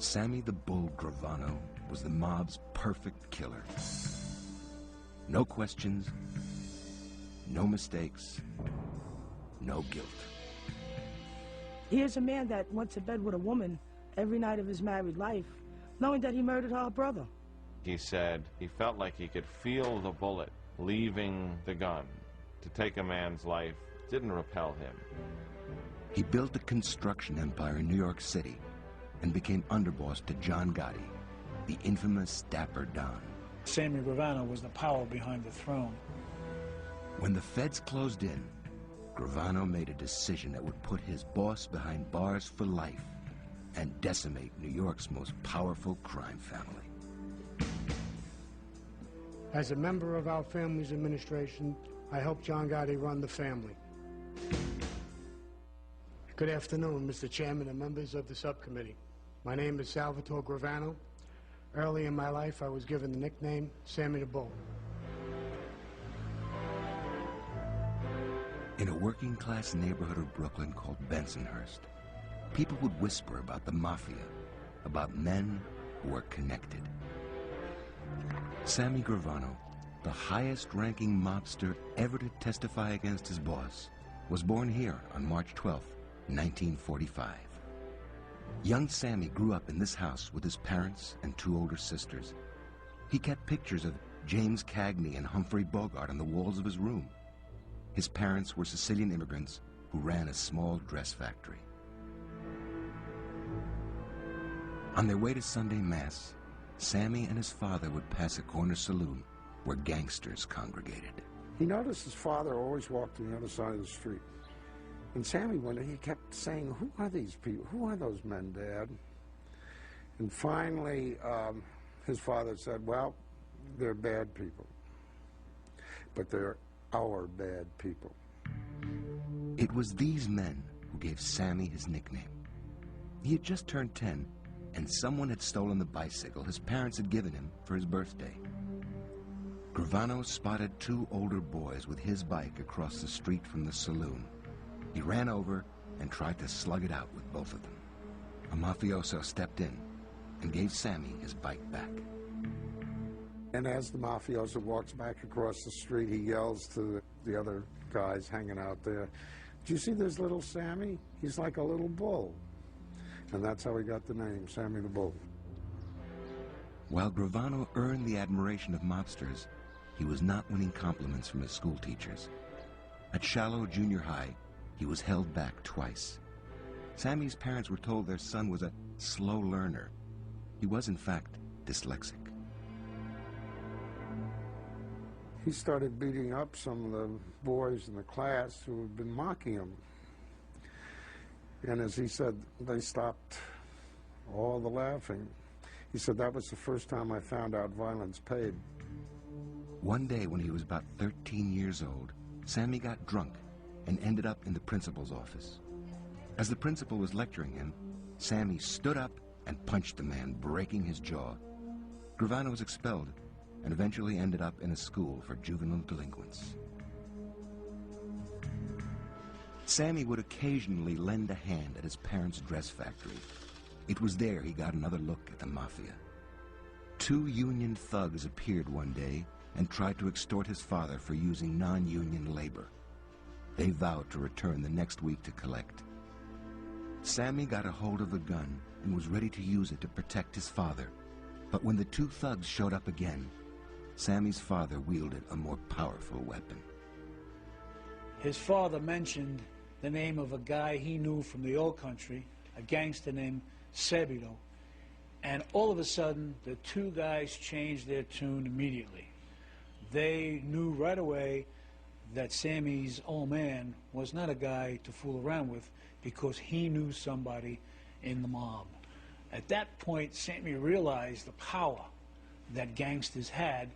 Sammy the Bull Gravano was the mob's perfect killer. No questions, no mistakes, no guilt. Here's a man that went to bed with a woman every night of his married life, knowing that he murdered her brother. He said he felt like he could feel the bullet leaving the gun. To take a man's life didn't repel him. He built a construction empire in New York City and became underboss to John Gotti, the infamous Dapper Don. Sammy Gravano was the power behind the throne. When the feds closed in, Gravano made a decision that would put his boss behind bars for life and decimate New York's most powerful crime family. As a member of our family's administration, I helped John Gotti run the family. Good afternoon, Mr. Chairman and members of the subcommittee. My name is Salvatore Gravano. Early in my life, I was given the nickname Sammy the Bull. In a working-class neighborhood of Brooklyn called Bensonhurst, people would whisper about the mafia, about men who were connected. Sammy Gravano, the highest-ranking mobster ever to testify against his boss, was born here on March 12, 1945. Young Sammy grew up in this house with his parents and two older sisters. He kept pictures of James Cagney and Humphrey Bogart on the walls of his room. His parents were Sicilian immigrants who ran a small dress factory. On their way to Sunday Mass, Sammy and his father would pass a corner saloon where gangsters congregated. He noticed his father always walked to the other side of the street. And Sammy wondered, he kept saying, who are these people? Who are those men, Dad? And finally, his father said, well, they're bad people. But they're our bad people. It was these men who gave Sammy his nickname. He had just turned 10, and someone had stolen the bicycle his parents had given him for his birthday. Gravano spotted two older boys with his bike across the street from the saloon. He ran over and tried to slug it out with both of them. A mafioso stepped in and gave Sammy his bike back. And as the mafioso walks back across the street, he yells to the other guys hanging out there, "Do you see this little Sammy? He's like a little bull." And that's how he got the name, Sammy the Bull. While Gravano earned the admiration of mobsters, he was not winning compliments from his school teachers. At Shallow Junior High, he was held back twice. Sammy's parents were told their son was a slow learner. He was, in fact, dyslexic. He started beating up some of the boys in the class who had been mocking him. And as he said, they stopped all the laughing. He said, that was the first time I found out violence paid. One day when he was about 13 years old, Sammy got drunk and ended up in the principal's office. As the principal was lecturing him, Sammy stood up and punched the man, breaking his jaw. Gravano was expelled and eventually ended up in a school for juvenile delinquents. Sammy would occasionally lend a hand at his parents' dress factory. It was there he got another look at the mafia. Two union thugs appeared one day and tried to extort his father for using non-union labor. They vowed to return the next week to collect. Sammy got a hold of the gun and was ready to use it to protect his father. But when the two thugs showed up again, Sammy's father wielded a more powerful weapon. His father mentioned the name of a guy he knew from the old country, a gangster named Sebito. And all of a sudden, the two guys changed their tune immediately. They knew right away that Sammy's old man was not a guy to fool around with because he knew somebody in the mob. At that point, Sammy realized the power that gangsters had.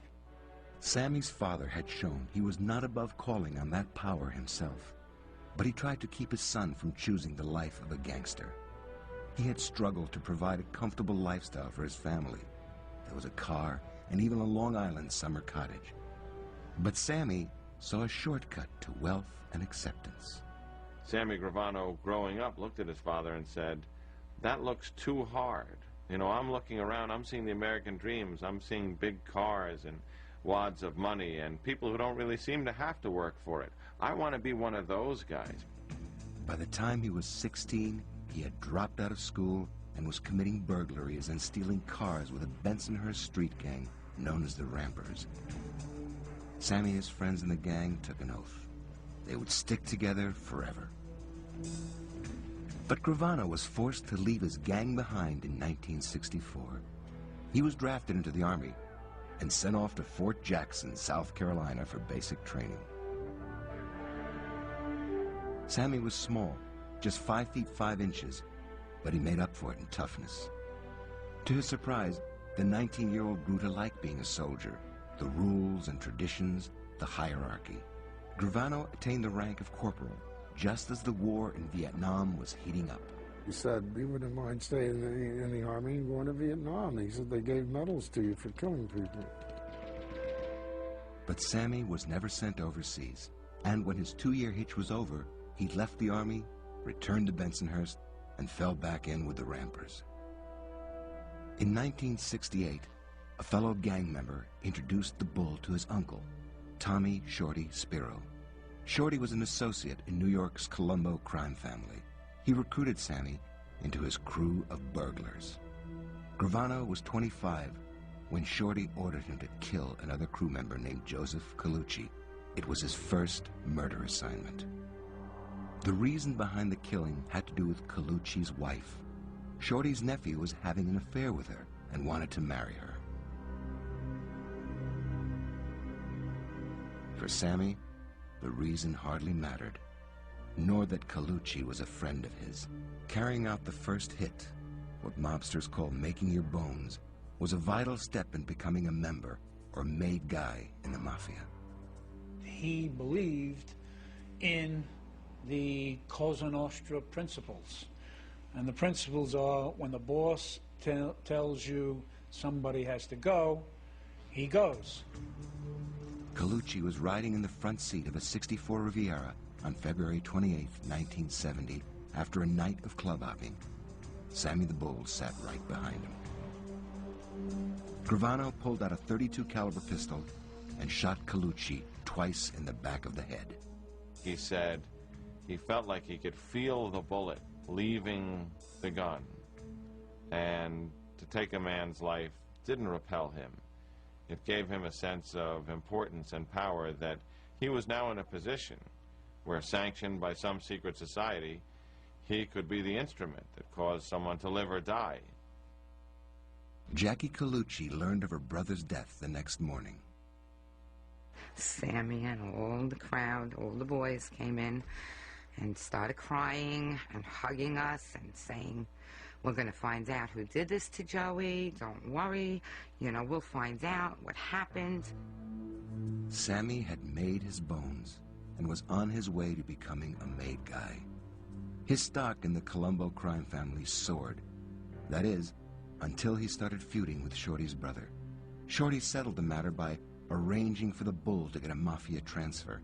Sammy's father had shown he was not above calling on that power himself, but he tried to keep his son from choosing the life of a gangster. He had struggled to provide a comfortable lifestyle for his family. There was a car and even a Long Island summer cottage. But Sammy saw a shortcut to wealth and acceptance. Sammy Gravano, growing up, looked at his father and said, "That looks too hard. You know, I'm looking around, I'm seeing the American dreams, I'm seeing big cars and wads of money and people who don't really seem to have to work for it. I want to be one of those guys. By the time he was 16, he had dropped out of school and was committing burglaries and stealing cars with a Bensonhurst street gang known as the Rampers. Sammy and his friends in the gang took an oath. They would stick together forever. But Gravano was forced to leave his gang behind in 1964. He was drafted into the Army and sent off to Fort Jackson, South Carolina for basic training. Sammy was small, just 5 feet 5 inches, but he made up for it in toughness. To his surprise, the 19-year-old grew to like being a soldier, the rules and traditions, the hierarchy. Gravano attained the rank of corporal just as the war in Vietnam was heating up. He said, you wouldn't mind staying in the Army and going to Vietnam. He said they gave medals to you for killing people. But Sammy was never sent overseas, and when his 2-year hitch was over, he left the Army, returned to Bensonhurst, and fell back in with the Rampers. In 1968, a fellow gang member introduced the Bull to his uncle, Tommy Shorty Spiro. Shorty was an associate in New York's Colombo crime family. He recruited Sammy into his crew of burglars. Gravano was 25 when Shorty ordered him to kill another crew member named Joseph Colucci. It was his first murder assignment. The reason behind the killing had to do with Colucci's wife. Shorty's nephew was having an affair with her and wanted to marry her. For Sammy, the reason hardly mattered, nor that Colucci was a friend of his. Carrying out the first hit, what mobsters call making your bones, was a vital step in becoming a member or made guy in the mafia. He believed in the Cosa Nostra principles. And the principles are, when the boss tells you somebody has to go, he goes. Colucci was riding in the front seat of a '64 Riviera on February 28, 1970, after a night of club hopping. Sammy the Bull sat right behind him. Gravano pulled out a .32 caliber pistol and shot Colucci twice in the back of the head. He said he felt like he could feel the bullet leaving the gun, and to take a man's life didn't repel him. It gave him a sense of importance and power that he was now in a position where, sanctioned by some secret society, he could be the instrument that caused someone to live or die. Jackie Colucci learned of her brother's death the next morning. Sammy and all the crowd, all the boys came in and started crying and hugging us and saying, we're going to find out who did this to Joey. Don't worry. You know, we'll find out what happened. Sammy had made his bones and was on his way to becoming a made guy. His stock in the Colombo crime family soared. That is, until he started feuding with Shorty's brother. Shorty settled the matter by arranging for the Bull to get a mafia transfer.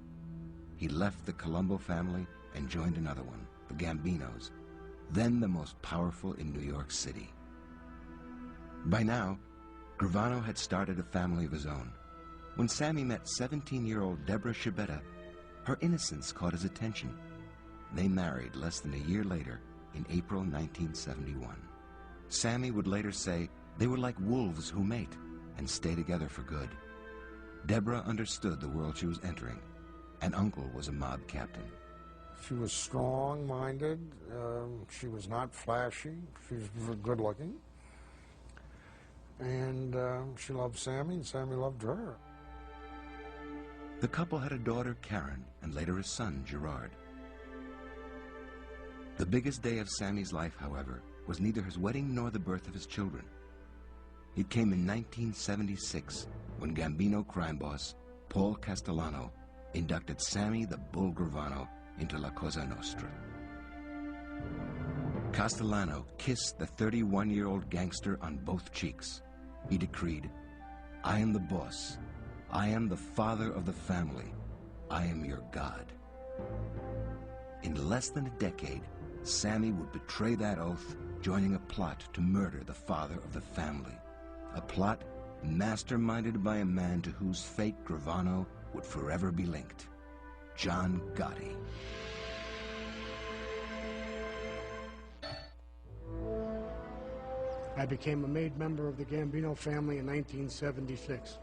He left the Colombo family and joined another one, the Gambinos, then the most powerful in New York City. By now, Gravano had started a family of his own. When Sammy met 17-year-old Deborah Schibetta, her innocence caught his attention. They married less than a year later, in April 1971. Sammy would later say they were like wolves who mate and stay together for good. Deborah understood the world she was entering. An uncle was a mob captain. She was strong-minded. She was not flashy. She was good-looking. And she loved Sammy, and Sammy loved her. The couple had a daughter, Karen, and later a son, Gerard. The biggest day of Sammy's life, however, was neither his wedding nor the birth of his children. It came in 1976 when Gambino crime boss Paul Castellano inducted Sammy the Bull Gravano into La Cosa Nostra. Castellano kissed the 31-year-old gangster on both cheeks. He decreed, "I am the boss. I am the father of the family. I am your God." In less than a decade, Sammy would betray that oath joining a plot to murder the father of the family. A plot masterminded by a man to whose fate Gravano would forever be linked. John Gotti. I became a made member of the Gambino family in 1976.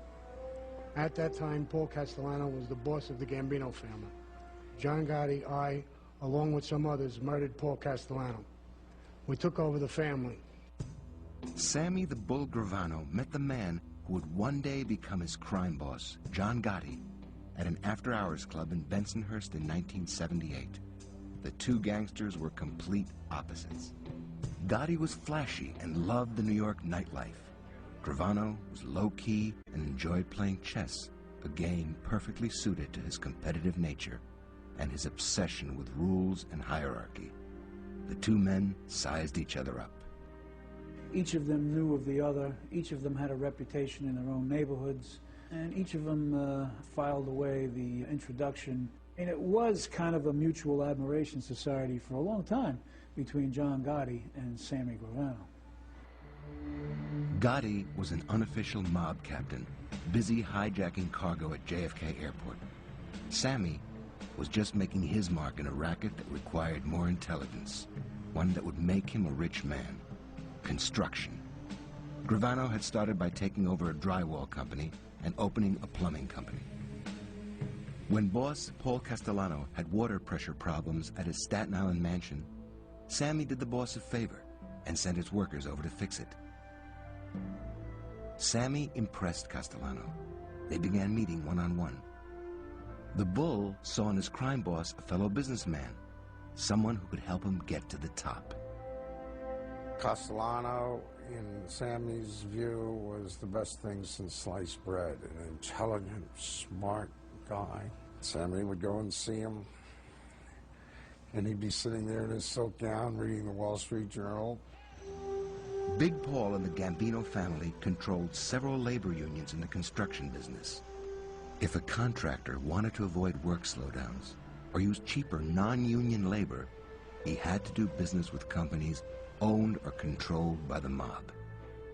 At that time, Paul Castellano was the boss of the Gambino family. John Gotti, I, along with some others, murdered Paul Castellano. We took over the family. Sammy the Bull Gravano met the man who would one day become his crime boss, John Gotti, at an after-hours club in Bensonhurst in 1978. The two gangsters were complete opposites. Gotti was flashy and loved the New York nightlife. Gravano was low-key and enjoyed playing chess, a game perfectly suited to his competitive nature and his obsession with rules and hierarchy. The two men sized each other up. Each of them knew of the other. Each of them had a reputation in their own neighborhoods. And each of them filed away the introduction. And it was kind of a mutual admiration society for a long time between John Gotti and Sammy Gravano. Gotti was an unofficial mob captain, busy hijacking cargo at JFK Airport. Sammy was just making his mark in a racket that required more intelligence, one that would make him a rich man. Construction. Gravano had started by taking over a drywall company and opening a plumbing company. When boss Paul Castellano had water pressure problems at his Staten Island mansion, Sammy did the boss a favor and sent his workers over to fix it. Sammy impressed Castellano. They began meeting one-on-one. The Bull saw in his crime boss a fellow businessman, someone who could help him get to the top. Castellano, in Sammy's view, was the best thing since sliced bread. An intelligent, smart guy. Sammy would go and see him, and he'd be sitting there in his silk gown reading the Wall Street Journal. Big Paul and the Gambino family controlled several labor unions in the construction business. If a contractor wanted to avoid work slowdowns or use cheaper non-union labor, he had to do business with companies owned or controlled by the mob.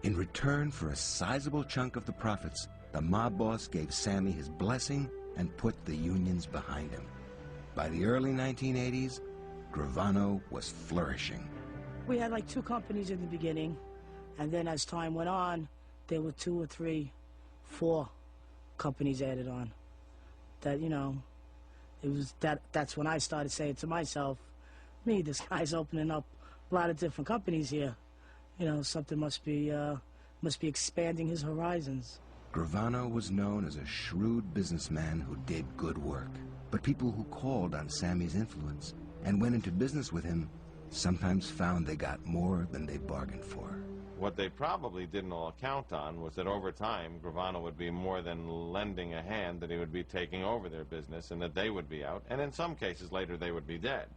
In return for a sizable chunk of the profits, the mob boss gave Sammy his blessing and put the unions behind him. By the early 1980s, Gravano was flourishing. We had like 2 companies in the beginning, and then as time went on, there were 2 or 3, 4 companies added on. That, you know, it was that's when I started saying to myself, this guy's opening up a lot of different companies here. You know, something must be expanding his horizons. Gravano was known as a shrewd businessman who did good work. But people who called on Sammy's influence and went into business with him sometimes found they got more than they bargained for. What they probably didn't all count on was that over time, Gravano would be more than lending a hand, that he would be taking over their business and that they would be out, and in some cases later they would be dead.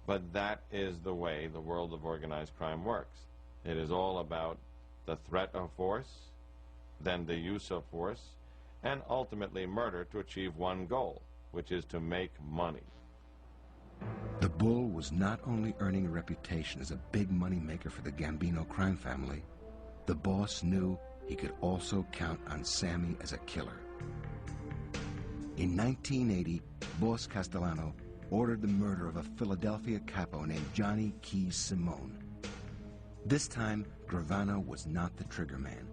But that is the way the world of organized crime works. It is all about the threat of force, then the use of force, and ultimately murder to achieve one goal, which is to make money. The Bull was not only earning a reputation as a big money maker for the Gambino crime family, the boss knew he could also count on Sammy as a killer. In 1980, boss Castellano ordered the murder of a Philadelphia capo named Johnny Keys Simone. This time, Gravano was not the trigger man.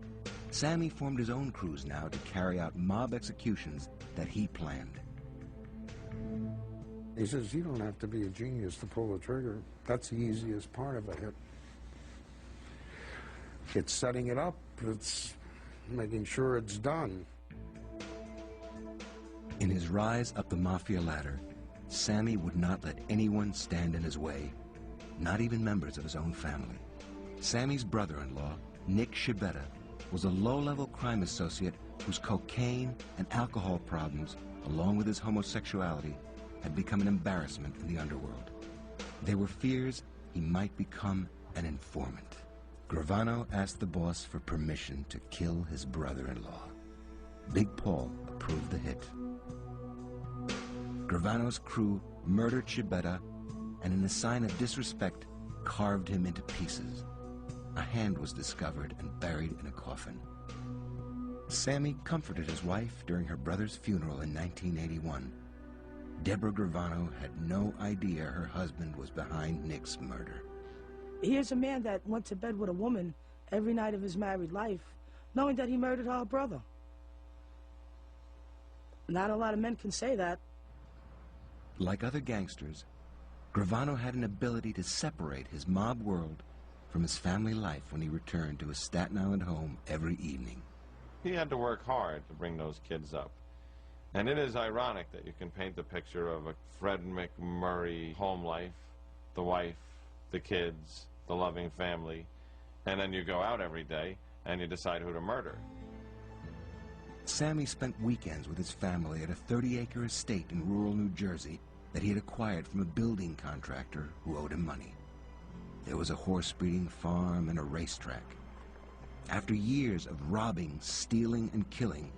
Sammy formed his own crews now to carry out mob executions that he planned. He says, you don't have to be a genius to pull the trigger. That's the easiest part of a hit. It's setting it up. It's making sure it's done. In his rise up the mafia ladder, Sammy would not let anyone stand in his way, not even members of his own family. Sammy's brother-in-law, Nick Schibetta, was a low-level crime associate whose cocaine and alcohol problems, along with his homosexuality, had become an embarrassment in the underworld. There were fears he might become an informant. Gravano asked the boss for permission to kill his brother-in-law. Big Paul approved the hit. Gravano's crew murdered Schibetta, and in a sign of disrespect, carved him into pieces. A hand was discovered and buried in a coffin. Sammy comforted his wife during her brother's funeral in 1981. Deborah Gravano had no idea her husband was behind Nick's murder. Here's a man that went to bed with a woman every night of his married life, knowing that he murdered her brother. Not a lot of men can say that. Like other gangsters, Gravano had an ability to separate his mob world from his family life when he returned to his Staten Island home every evening. He had to work hard to bring those kids up. And it is ironic that you can paint the picture of a Fred McMurray home life, the wife, the kids, the loving family, and then you go out every day and you decide who to murder. Sammy spent weekends with his family at a 30-acre estate in rural New Jersey that he had acquired from a building contractor who owed him money. There was a horse-breeding farm and a racetrack. After years of robbing, stealing, and killing,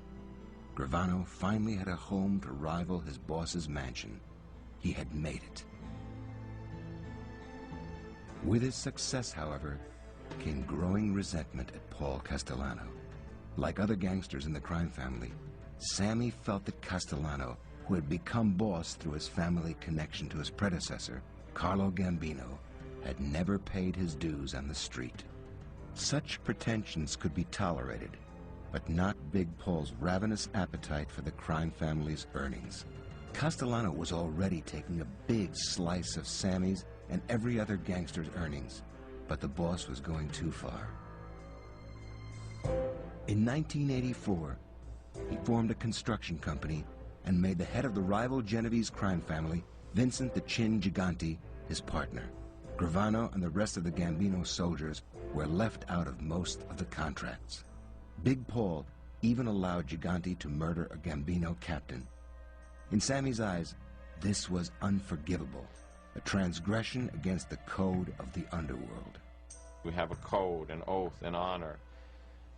Gravano finally had a home to rival his boss's mansion. He had made it. With his success, however, came growing resentment at Paul Castellano. Like other gangsters in the crime family, Sammy felt that Castellano, who had become boss through his family connection to his predecessor, Carlo Gambino, had never paid his dues on the street. Such pretensions could be tolerated, but not Big Paul's ravenous appetite for the crime family's earnings. Castellano was already taking a big slice of Sammy's and every other gangster's earnings, but the boss was going too far. In 1984, he formed a construction company and made the head of the rival Genovese crime family, Vincent the Chin Gigante, his partner. Gravano and the rest of the Gambino soldiers were left out of most of the contracts. Big Paul even allowed Gigante to murder a Gambino captain. In Sammy's eyes, this was unforgivable, a transgression against the code of the underworld. We have a code, an oath, an honor.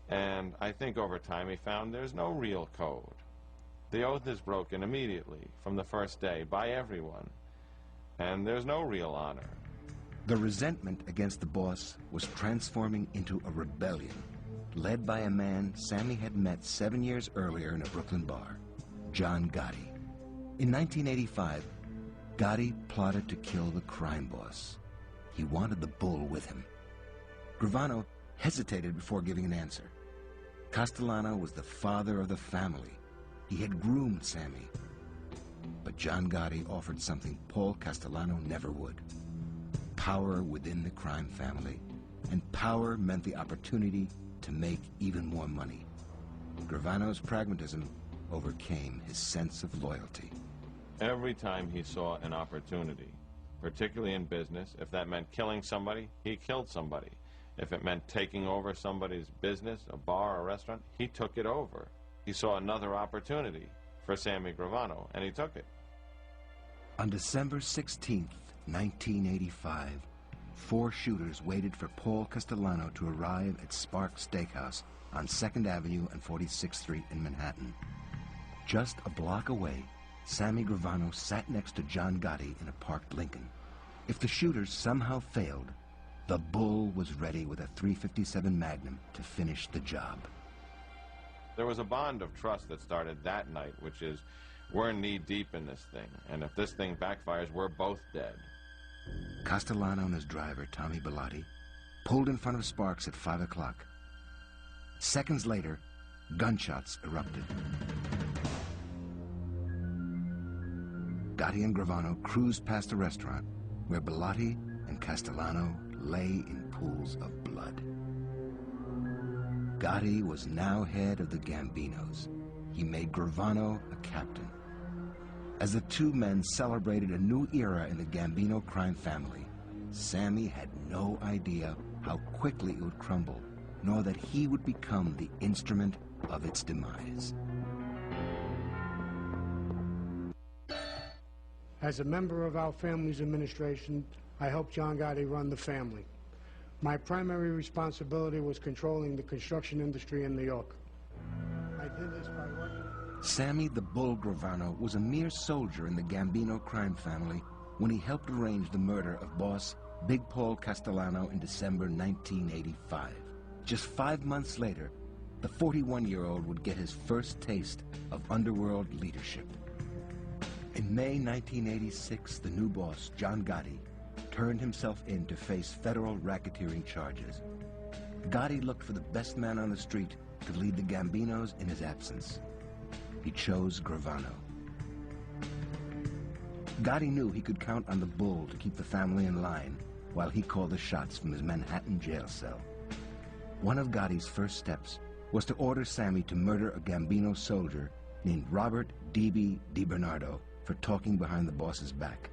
And I think over time he found there's no real code. The oath is broken immediately, from the first day, by everyone. And there's no real honor. The resentment against the boss was transforming into a rebellion, led by a man Sammy had met 7 years earlier in a Brooklyn bar, John Gotti. In 1985, Gotti plotted to kill the crime boss. He wanted the bull with him. Gravano hesitated before giving an answer. Castellano was the father of the family. He had groomed Sammy. But John Gotti offered something Paul Castellano never would: power within the crime family. And power meant the opportunity to make even more money. Gravano's pragmatism overcame his sense of loyalty. Every time he saw an opportunity, particularly in business, if that meant killing somebody, he killed somebody. If it meant taking over somebody's business, a bar, a restaurant, he took it over. He saw another opportunity for Sammy Gravano, and he took it. On December 16th, 1985, 4 shooters waited for Paul Castellano to arrive at Spark Steakhouse on 2nd Avenue and 46th Street in Manhattan. Just a block away, Sammy Gravano sat next to John Gotti in a parked Lincoln. If the shooters somehow failed, the bull was ready with a .357 Magnum to finish the job. There was a bond of trust that started that night, which is, we're knee-deep in this thing, and if this thing backfires, we're both dead. Castellano and his driver, Tommy Bellotti, pulled in front of Sparks at 5 o'clock. Seconds later, gunshots erupted. Gotti and Gravano cruised past the restaurant, where Bellotti and Castellano lay in pools of blood. Gotti was now head of the Gambinos. He made Gravano a captain. As the two men celebrated a new era in the Gambino crime family, Sammy had no idea how quickly it would crumble, nor that he would become the instrument of its demise. As a member of our family's administration, I helped John Gotti run the family. My primary responsibility was controlling the construction industry in New York. I did this by working... Sammy the Bull Gravano was a mere soldier in the Gambino crime family when he helped arrange the murder of boss Big Paul Castellano in December 1985. Just 5 months later, the 41-year-old would get his first taste of underworld leadership. In May 1986, the new boss, John Gotti, turned himself in to face federal racketeering charges. Gotti looked for the best man on the street to lead the Gambinos in his absence. He chose Gravano. Gotti knew he could count on the Bull to keep the family in line while he called the shots from his Manhattan jail cell. One of Gotti's first steps was to order Sammy to murder a Gambino soldier named Robert D.B. DiBernardo for talking behind the boss's back.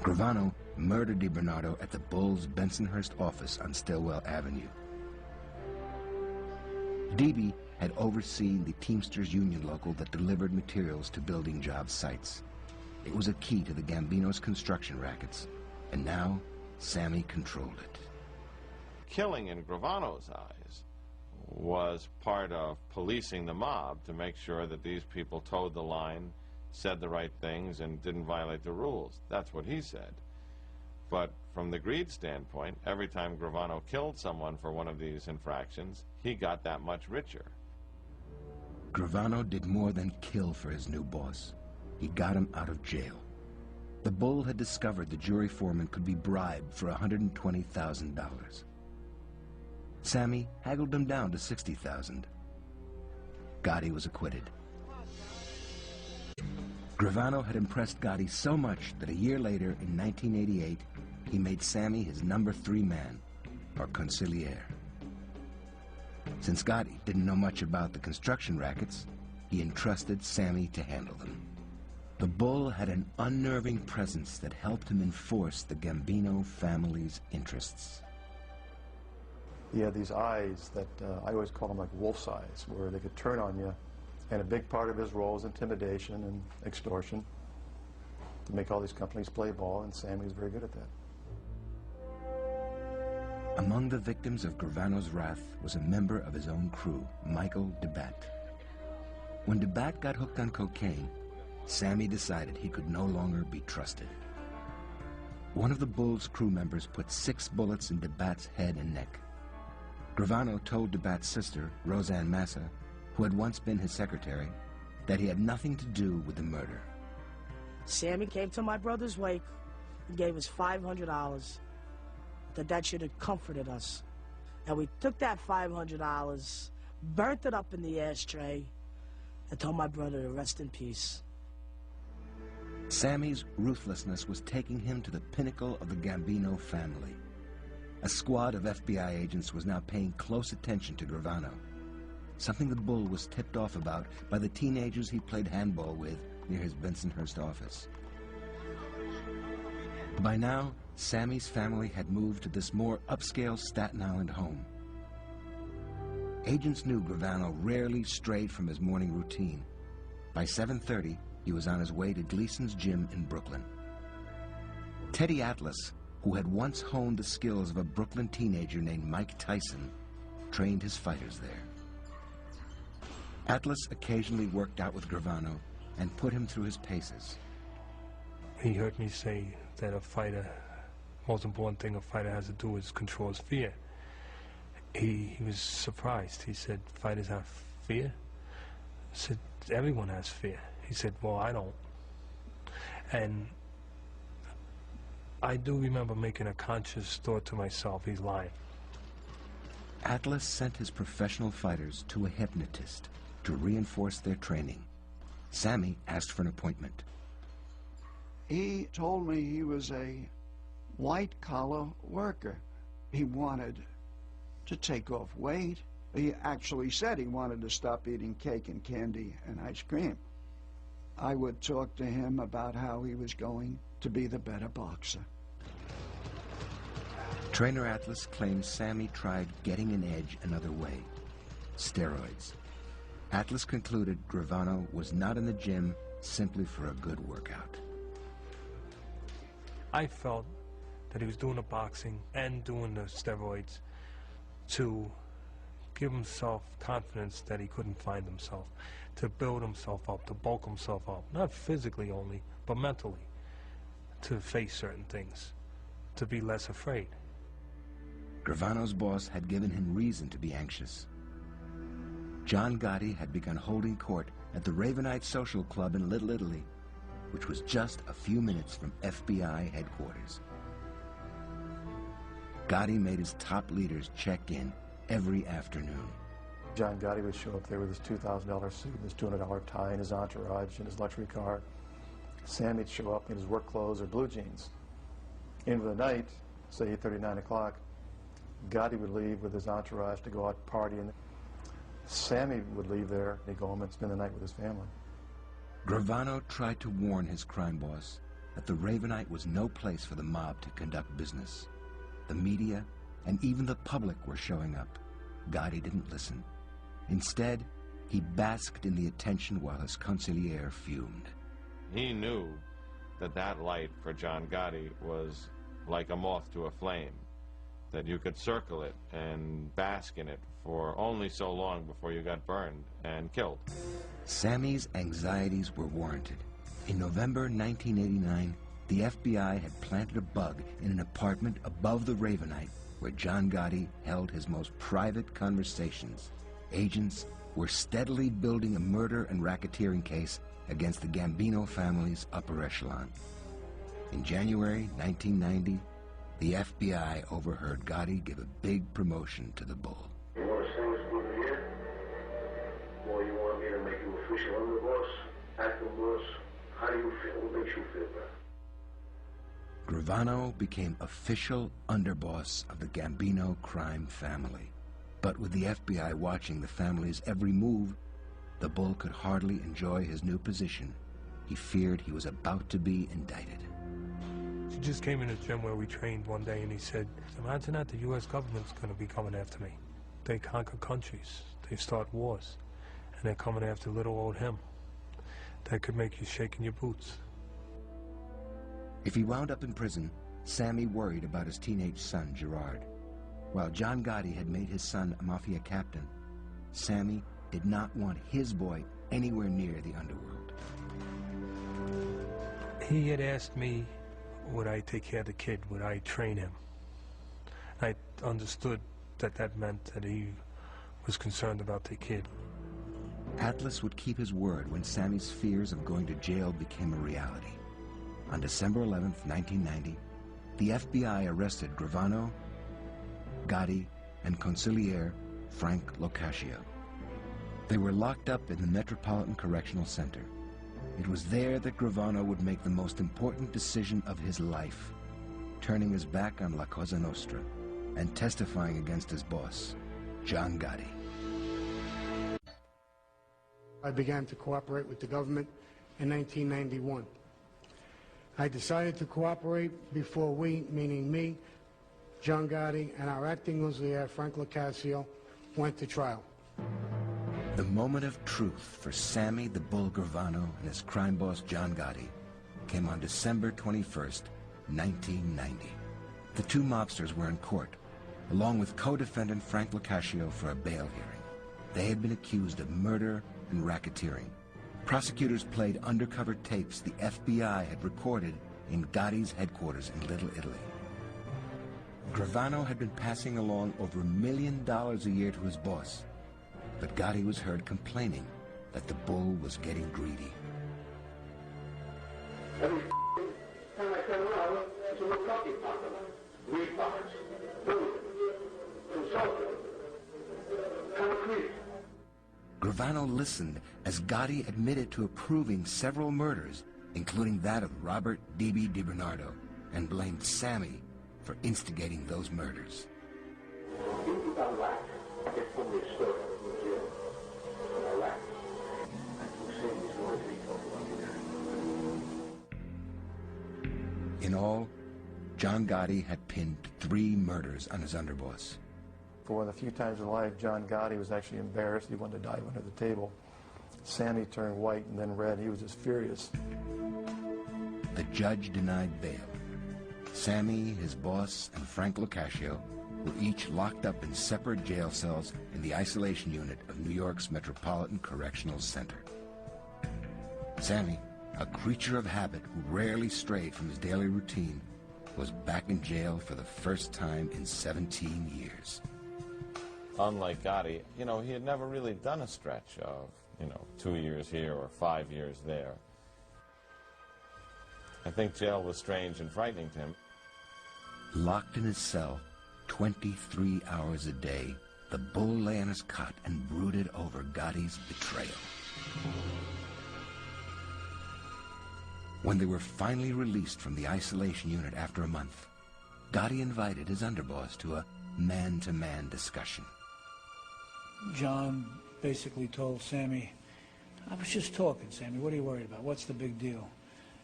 Gravano murdered DiBernardo at the Bull's Bensonhurst office on Stillwell Avenue. DB had overseen the Teamsters Union local that delivered materials to building job sites. It was a key to the Gambinos' construction rackets, and now Sammy controlled it. Killing in Gravano's eyes was part of policing the mob to make sure that these people towed the line, said the right things, and didn't violate the rules. That's what he said. But from the greed standpoint, every time Gravano killed someone for one of these infractions, he got that much richer. Gravano did more than kill for his new boss. He got him out of jail. The Bull had discovered the jury foreman could be bribed for $120,000. Sammy haggled him down to $60,000. Gotti was acquitted. Gravano had impressed Gotti so much that a year later, in 1988, he made Sammy his number 3 man, or consigliere. Since Gotti didn't know much about the construction rackets, he entrusted Sammy to handle them. The Bull had an unnerving presence that helped him enforce the Gambino family's interests. He had these eyes that I always call them like wolf's eyes, where they could turn on you. And a big part of his role is intimidation and extortion to make all these companies play ball, and Sammy was very good at that. Among the victims of Gravano's wrath was a member of his own crew, Michael DeBat. When DeBat got hooked on cocaine, Sammy decided he could no longer be trusted. One of the Bull's crew members put 6 bullets in DeBat's head and neck. Gravano told DeBat's sister, Roseanne Massa, who had once been his secretary, that he had nothing to do with the murder. Sammy came to my brother's wake and gave us $500, that should have comforted us. And we took that $500, burnt it up in the ashtray, and told my brother to rest in peace. Sammy's ruthlessness was taking him to the pinnacle of the Gambino family. A squad of FBI agents was now paying close attention to Gravano, something the Bull was tipped off about by the teenagers he played handball with near his Bensonhurst office. By now, Sammy's family had moved to this more upscale Staten Island home. Agents knew Gravano rarely strayed from his morning routine. By 7:30, he was on his way to Gleason's gym in Brooklyn. Teddy Atlas, who had once honed the skills of a Brooklyn teenager named Mike Tyson, trained his fighters there. Atlas occasionally worked out with Gravano and put him through his paces. He heard me say that most important thing a fighter has to do is control his fear. He was surprised. He said, "Fighters have fear?" I said, "Everyone has fear." He said, "Well, I don't." And I do remember making a conscious thought to myself, he's lying. Atlas sent his professional fighters to a hypnotist to reinforce their training. Sammy asked for an appointment. He told me he was a white-collar worker. He wanted to take off weight. He actually said he wanted to stop eating cake and candy and ice cream. I would talk to him about how he was going to be the better boxer. Trainer Atlas claims Sammy tried getting an edge another way: steroids. Atlas concluded Gravano was not in the gym simply for a good workout. I felt that he was doing the boxing and doing the steroids to give himself confidence that he couldn't find himself, to build himself up, to bulk himself up, not physically only, but mentally, to face certain things, to be less afraid. Gravano's boss had given him reason to be anxious. John Gotti had begun holding court at the Ravenite Social Club in Little Italy, which was just a few minutes from FBI headquarters. Gotti made his top leaders check in every afternoon. John Gotti would show up there with his $2,000 suit, his $200 tie, and his entourage, and his luxury car. Sammy'd show up in his work clothes or blue jeans. End of the night, say 8:30, 9 o'clock, Gotti would leave with his entourage to go out partying. Sammy would leave there, he'd go home and spend the night with his family. Gravano tried to warn his crime boss that the Ravenite was no place for the mob to conduct business. The media and even the public were showing up. Gotti didn't listen. Instead, he basked in the attention while his consigliere fumed. He knew that that light for John Gotti was like a moth to a flame, that you could circle it and bask in it for only so long before you got burned and killed. Sammy's anxieties were warranted. In November 1989, the FBI had planted a bug in an apartment above the Ravenite where John Gotti held his most private conversations. Agents were steadily building a murder and racketeering case against the Gambino family's upper echelon. In January 1990, the FBI overheard Gotti give a big promotion to the Bull. You want to sing us good here? Or you want me to make you official underboss, acting boss? How do you feel? What makes you feel better? Gravano became official underboss of the Gambino crime family. But with the FBI watching the family's every move, the Bull could hardly enjoy his new position. He feared he was about to be indicted. He just came in the gym where we trained one day and he said, imagine that the U.S. government's going to be coming after me. They conquer countries, they start wars, and they're coming after little old him. That could make you shake in your boots. If he wound up in prison, Sammy worried about his teenage son, Gerard. While John Gotti had made his son a mafia captain, Sammy did not want his boy anywhere near the underworld. He had asked me, would I take care of the kid? Would I train him? I understood that that meant that he was concerned about the kid. Atlas would keep his word when Sammy's fears of going to jail became a reality. On December 11th, 1990, the FBI arrested Gravano, Gotti, and consigliere Frank Locascio. They were locked up in the Metropolitan Correctional Center. It was there that Gravano would make the most important decision of his life, turning his back on La Cosa Nostra and testifying against his boss, John Gotti. I began to cooperate with the government in 1991. I decided to cooperate before we, meaning me, John Gotti, and our acting consigliere, Frank Locascio, went to trial. The moment of truth for Sammy the Bull Gravano and his crime boss John Gotti came on December 21st, 1990. The two mobsters were in court, along with co-defendant Frank Locascio for a bail hearing. They had been accused of murder and racketeering. Prosecutors played undercover tapes the FBI had recorded in Gotti's headquarters in Little Italy. Gravano had been passing along over $1 million a year to his boss, but Gotti was heard complaining that the Bull was getting greedy. Every time I turn around, it's a little coffee pot. Weed pockets. Food. Consultant. Concrete. Gravano listened as Gotti admitted to approving several murders, including that of Robert D.B. DiBernardo, and blamed Sammy for instigating those murders. In all, John Gotti had pinned 3 murders on his underboss. For one of the few times in life, John Gotti was actually embarrassed. He wanted to dive under the table. Sammy turned white and then red. He was just furious. The judge denied bail. Sammy, his boss, and Frank Locascio were each locked up in separate jail cells in the isolation unit of New York's Metropolitan Correctional Center. Sammy, a creature of habit who rarely strayed from his daily routine, was back in jail for the first time in 17 years. Unlike Gotti, he had never really done a stretch of, 2 years here or 5 years there. I think jail was strange and frightening to him. Locked in his cell 23 hours a day, the bull lay on his cot and brooded over Gotti's betrayal. When they were finally released from the isolation unit after a month, Gotti invited his underboss to a man-to-man discussion. John basically told Sammy, I was just talking, Sammy, what are you worried about? What's the big deal?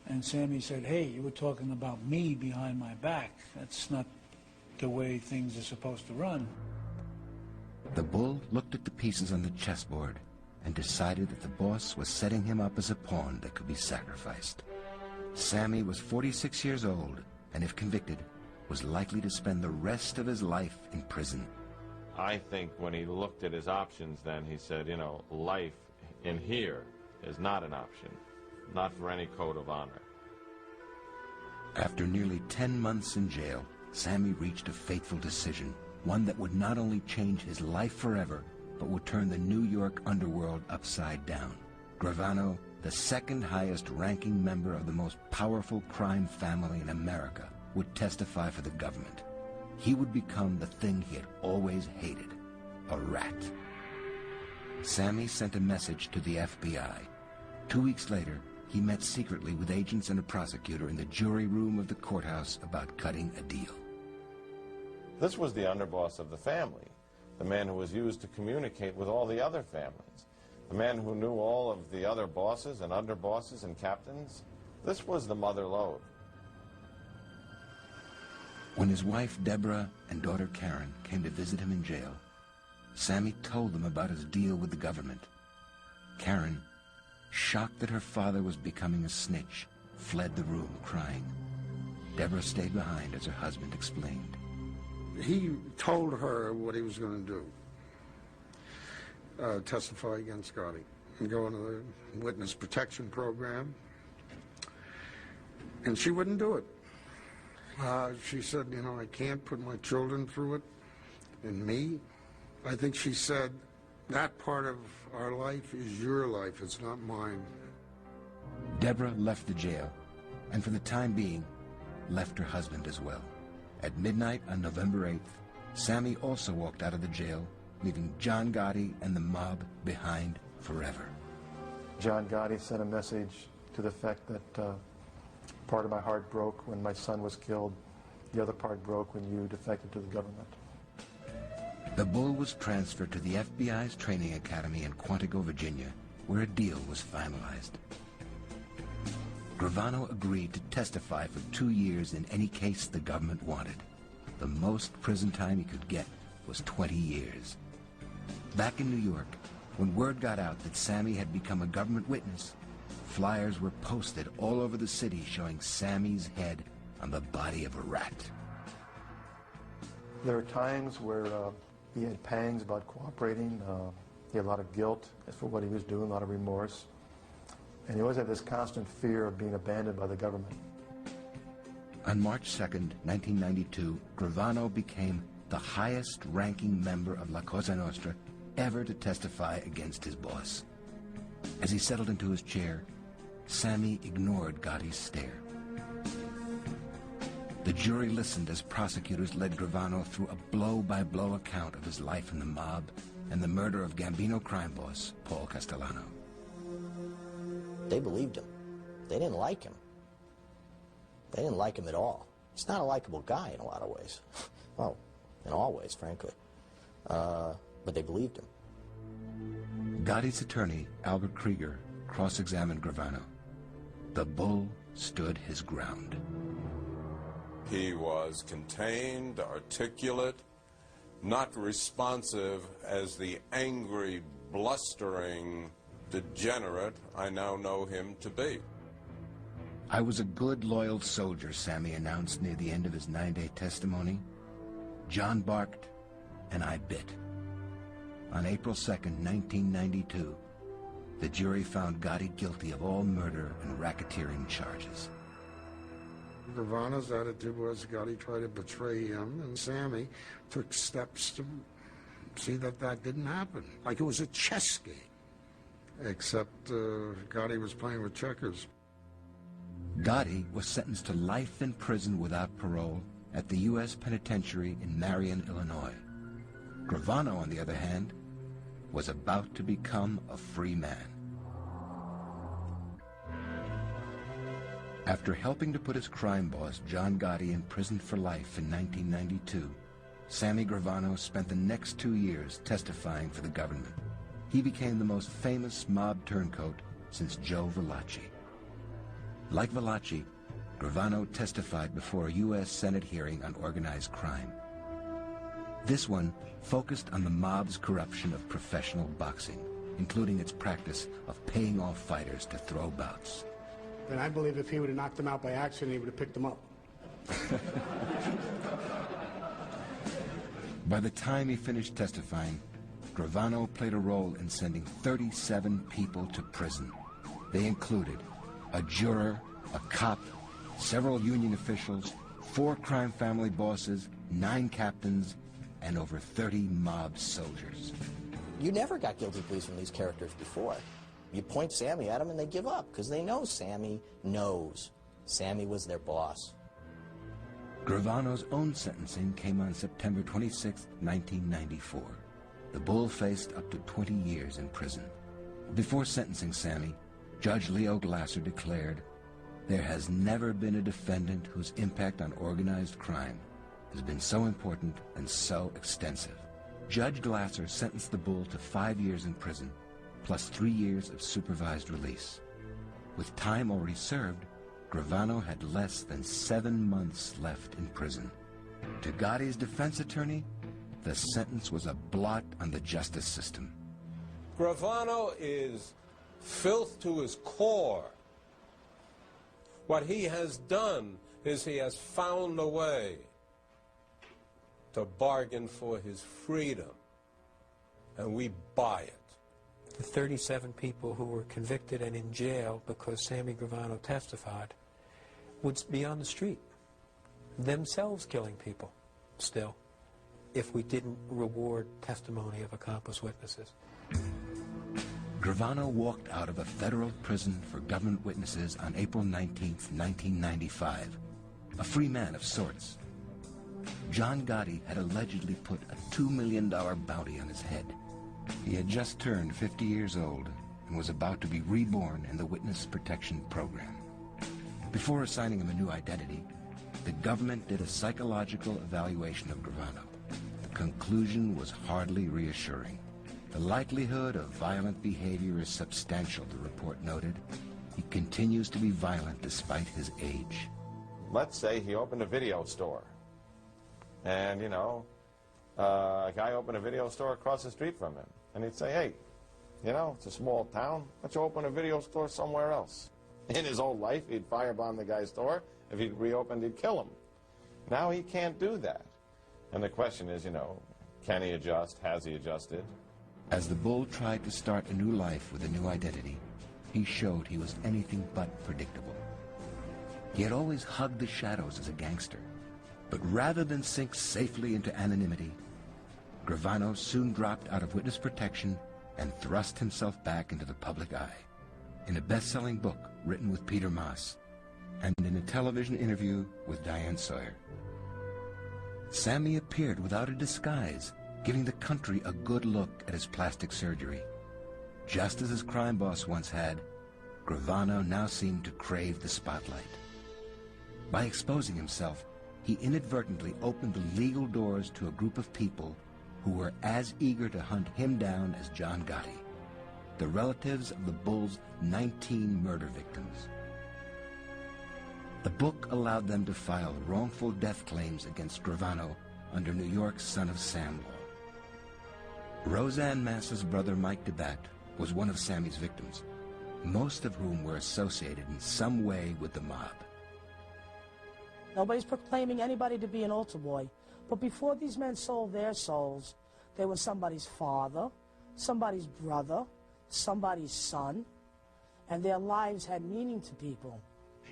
And Sammy said, hey, you were talking about me behind my back. That's not the way things are supposed to run. The bull looked at the pieces on the chessboard and decided that the boss was setting him up as a pawn that could be sacrificed. Sammy was 46 years old, and if convicted, was likely to spend the rest of his life in prison. I think when he looked at his options then, he said, life in here is not an option, not for any code of honor. After nearly 10 months in jail, Sammy reached a fateful decision, one that would not only change his life forever, but would turn the New York underworld upside down. Gravano, the second highest ranking member of the most powerful crime family in America, would testify for the government. He would become the thing he had always hated, a rat. Sammy sent a message to the FBI. 2 weeks later, he met secretly with agents and a prosecutor in the jury room of the courthouse about cutting a deal. This was the underboss of the family, the man who was used to communicate with all the other families, the man who knew all of the other bosses and underbosses and captains. This was the mother lode. When his wife Deborah and daughter Karen came to visit him in jail, Sammy told them about his deal with the government. Karen, shocked that her father was becoming a snitch, fled the room crying. Deborah stayed behind as her husband explained. He told her what he was going to do. Testify against Gotti and go into the witness protection program. And she wouldn't do it. She said, I can't put my children through it, and me. I think she said, that part of our life is your life, it's not mine. Deborah left the jail, and for the time being, left her husband as well. At midnight on November 8th, Sammy also walked out of the jail, leaving John Gotti and the mob behind forever. John Gotti sent a message to the effect that part of my heart broke when my son was killed. The other part broke when you defected to the government. The bull was transferred to the FBI's training academy in Quantico, Virginia, where a deal was finalized. Gravano agreed to testify for 2 years in any case the government wanted. The most prison time he could get was 20 years. Back in New York, when word got out that Sammy had become a government witness, flyers were posted all over the city showing Sammy's head on the body of a rat. There were times where he had pangs about cooperating. He had a lot of guilt for what he was doing, a lot of remorse. And he always had this constant fear of being abandoned by the government. On March 2nd, 1992, Gravano became the highest-ranking member of La Cosa Nostra ever to testify against his boss. As he settled into his chair, Sammy ignored Gotti's stare. The jury listened as prosecutors led Gravano through a blow-by-blow account of his life in the mob and the murder of Gambino crime boss Paul Castellano. They believed him. They didn't like him. They didn't like him at all. He's not a likable guy in a lot of ways. Well, in all ways, frankly. But they believed him. Gotti's attorney, Albert Krieger, cross-examined Gravano. The bull stood his ground. He was contained, articulate, not responsive as the angry, blustering degenerate I now know him to be. I was a good, loyal soldier, Sammy announced near the end of his 9-day testimony. John barked, and I bit. On April 2nd, 1992, the jury found Gotti guilty of all murder and racketeering charges. Gravano's attitude was Gotti tried to betray him, and Sammy took steps to see that that didn't happen. Like it was a chess game. Except Gotti was playing with checkers. Gotti was sentenced to life in prison without parole at the U.S. Penitentiary in Marion, Illinois. Gravano, on the other hand, was about to become a free man. After helping to put his crime boss, John Gotti, in prison for life in 1992, Sammy Gravano spent the next 2 years testifying for the government. He became the most famous mob turncoat since Joe Valachi. Like Valachi, Gravano testified before a U.S. Senate hearing on organized crime. This one focused on the mob's corruption of professional boxing, including its practice of paying off fighters to throw bouts. Then I believe if he would have knocked them out by accident, he would have picked them up. By the time he finished testifying, Gravano played a role in sending 37 people to prison. They included a juror, a cop, several union officials, 4 crime family bosses, 9 captains, and over 30 mob soldiers. You never got guilty pleas from these characters before. You point Sammy at them and they give up because they know Sammy knows. Sammy was their boss. Gravano's own sentencing came on September 26, 1994. The Bull faced up to 20 years in prison. Before sentencing Sammy, Judge Leo Glasser declared, "There has never been a defendant whose impact on organized crime has been so important and so extensive." Judge Glasser sentenced the Bull to 5 years in prison, plus 3 years of supervised release. With time already served, Gravano had less than 7 months left in prison. To Gotti's defense attorney, the sentence was a blot on the justice system. Gravano is filth to his core. What he has done is he has found a way to bargain for his freedom, and we buy it. The 37 people who were convicted and in jail because Sammy Gravano testified would be on the street, themselves killing people still, if we didn't reward testimony of accomplice witnesses. Gravano walked out of a federal prison for government witnesses on April 19, 1995, a free man of sorts. John Gotti had allegedly put a $2 million bounty on his head. He had just turned 50 years old and was about to be reborn in the Witness Protection Program. Before assigning him a new identity, the government did a psychological evaluation of Gravano. The conclusion was hardly reassuring. The likelihood of violent behavior is substantial, the report noted. He continues to be violent despite his age. Let's say he opened a video store. And, you know, a guy opened a video store across the street from him. And he'd say, hey, you know, it's a small town. Why don't you open a video store somewhere else? In his old life, he'd firebomb the guy's store. If he'd reopened, he'd kill him. Now he can't do that. And the question is, you know, can he adjust? Has he adjusted? As the Bull tried to start a new life with a new identity, he showed he was anything but predictable. He had always hugged the shadows as a gangster. But rather than sink safely into anonymity, Gravano soon dropped out of witness protection and thrust himself back into the public eye. In a best-selling book written with Peter Maas, and in a television interview with Diane Sawyer. Sammy appeared without a disguise, giving the country a good look at his plastic surgery. Just as his crime boss once had, Gravano now seemed to crave the spotlight. By exposing himself, he inadvertently opened the legal doors to a group of people who were as eager to hunt him down as John Gotti, the relatives of the Bull's 19 murder victims. The book allowed them to file wrongful death claims against Gravano under New York's Son of Sam law. Roseanne Mass's brother Mike DeBatt was one of Sammy's victims, most of whom were associated in some way with the mob. Nobody's proclaiming anybody to be an altar boy, but before these men sold their souls, they were somebody's father, somebody's brother, somebody's son, and their lives had meaning to people.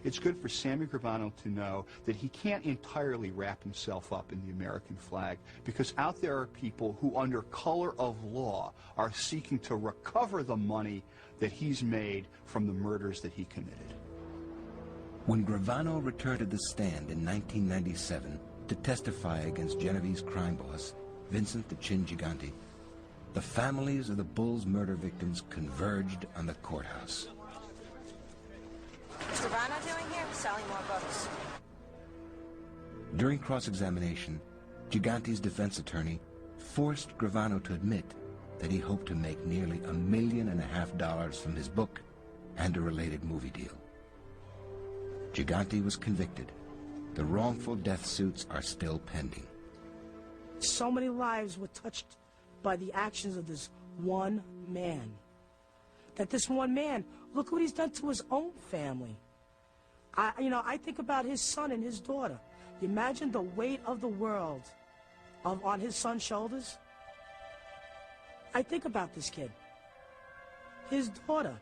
It's good for Sammy Gravano to know that he can't entirely wrap himself up in the American flag, because out there are people who, under color of law, are seeking to recover the money that he's made from the murders that he committed. When Gravano returned to the stand in 1997 to testify against Genevieve's crime boss, Vincent the Chin Gigante, the families of the Bulls murder victims converged on the courthouse. What's Gravano doing here? Selling more books. During cross-examination, Gigante's defense attorney forced Gravano to admit that he hoped to make nearly $1.5 million from his book and a related movie deal. Gigante was convicted. The wrongful death suits are still pending. So many lives were touched by the actions of this one man. That this one man, look what he's done to his own family. I think about his son and his daughter. You imagine the weight of the world on his son's shoulders? I think about this kid. His daughter.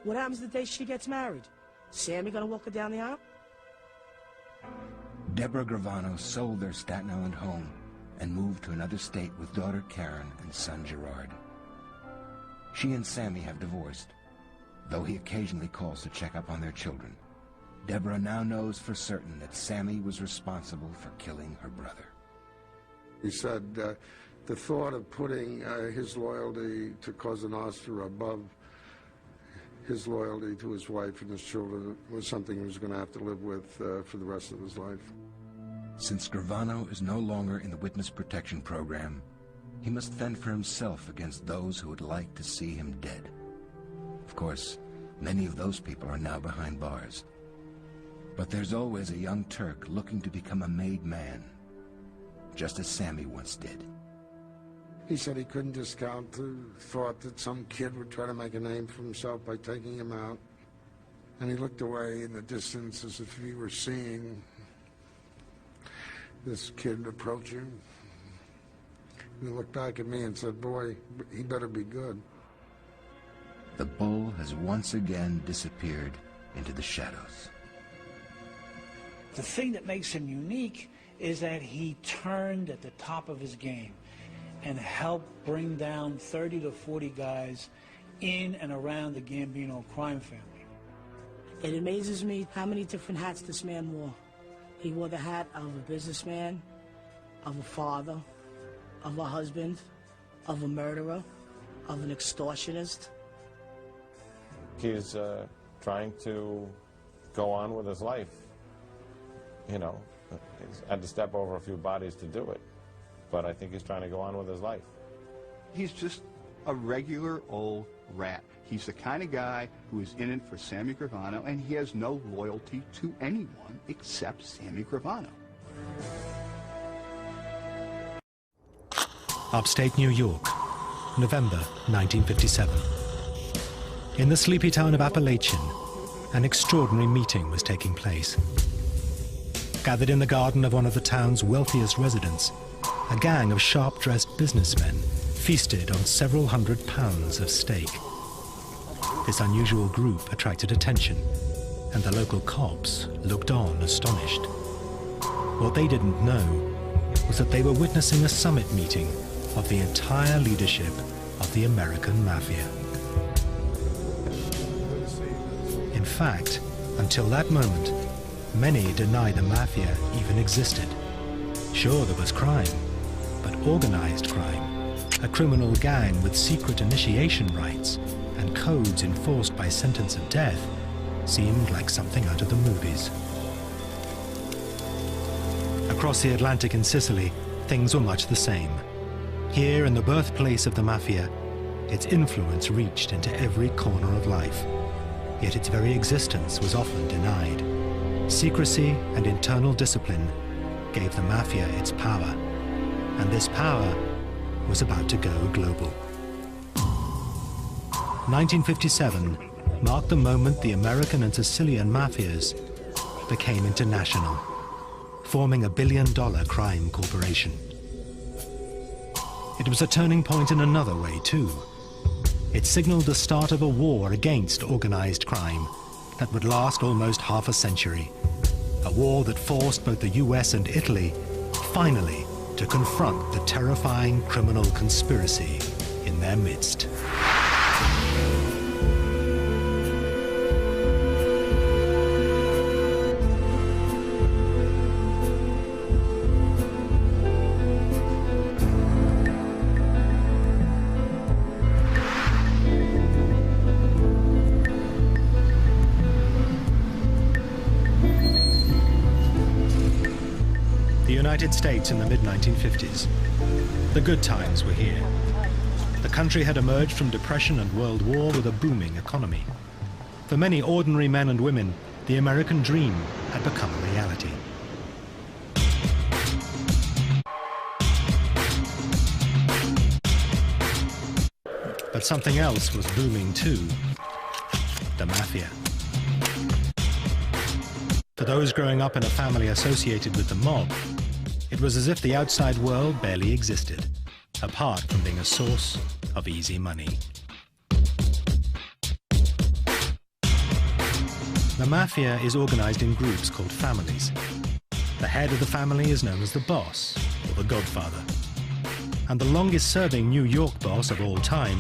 What happens the day she gets married? Sammy gonna walk her down the aisle? Deborah Gravano sold their Staten Island home and moved to another state with daughter Karen and son Gerard. She and Sammy have divorced, though he occasionally calls to check up on their children. Deborah now knows for certain that Sammy was responsible for killing her brother. He said the thought of putting his loyalty to Cosa Nostra above his loyalty to his wife and his children was something he was going to have to live with for the rest of his life. Since Gravano is no longer in the witness protection program, he must fend for himself against those who would like to see him dead. Of course, many of those people are now behind bars. But there's always a young Turk looking to become a made man, just as Sammy once did. He said he couldn't discount the thought that some kid would try to make a name for himself by taking him out. And he looked away in the distance as if he were seeing this kid approaching. And he looked back at me and said, boy, he better be good. The bull has once again disappeared into the shadows. The thing that makes him unique is that he turned at the top of his game and helped bring down 30 to 40 guys in and around the Gambino crime family. It amazes me how many different hats this man wore. He wore the hat of a businessman, of a father, of a husband, of a murderer, of an extortionist. He's trying to go on with his life. You know, he's had to step over a few bodies to do it. But I think he's trying to go on with his life. He's just a regular old rat. He's the kind of guy who is in it for Sammy Gravano, and he has no loyalty to anyone except Sammy Gravano. Upstate New York, November 1957. In the sleepy town of Appalachian, an extraordinary meeting was taking place. Gathered in the garden of one of the town's wealthiest residents, a gang of sharp-dressed businessmen feasted on several hundred pounds of steak. This unusual group attracted attention, and the local cops looked on astonished. What they didn't know was that they were witnessing a summit meeting of the entire leadership of the American Mafia. In fact, until that moment, many denied the Mafia even existed. Sure, there was crime, but organized crime, a criminal gang with secret initiation rites and codes enforced by sentence of death, seemed like something out of the movies. Across the Atlantic in Sicily, things were much the same. Here, in the birthplace of the Mafia, its influence reached into every corner of life, yet its very existence was often denied. Secrecy and internal discipline gave the Mafia its power, and this power was about to go global. 1957 marked the moment the American and Sicilian Mafias became international, forming a billion-dollar crime corporation. It was a turning point in another way, too. it signaled the start of a war against organized crime that would last almost half a century. A war that forced both the US and Italy, finally, to confront the terrifying criminal conspiracy in their midst. United States in the mid-1950s. The good times were here. The country had emerged from Depression and World War with a booming economy. For many ordinary men and women, the American dream had become a reality. But something else was booming too: the mafia. For those growing up in a family associated with the mob, it was as if the outside world barely existed, apart from being a source of easy money. The mafia is organized in groups called families. The head of the family is known as the boss, or the godfather. And the longest-serving New York boss of all time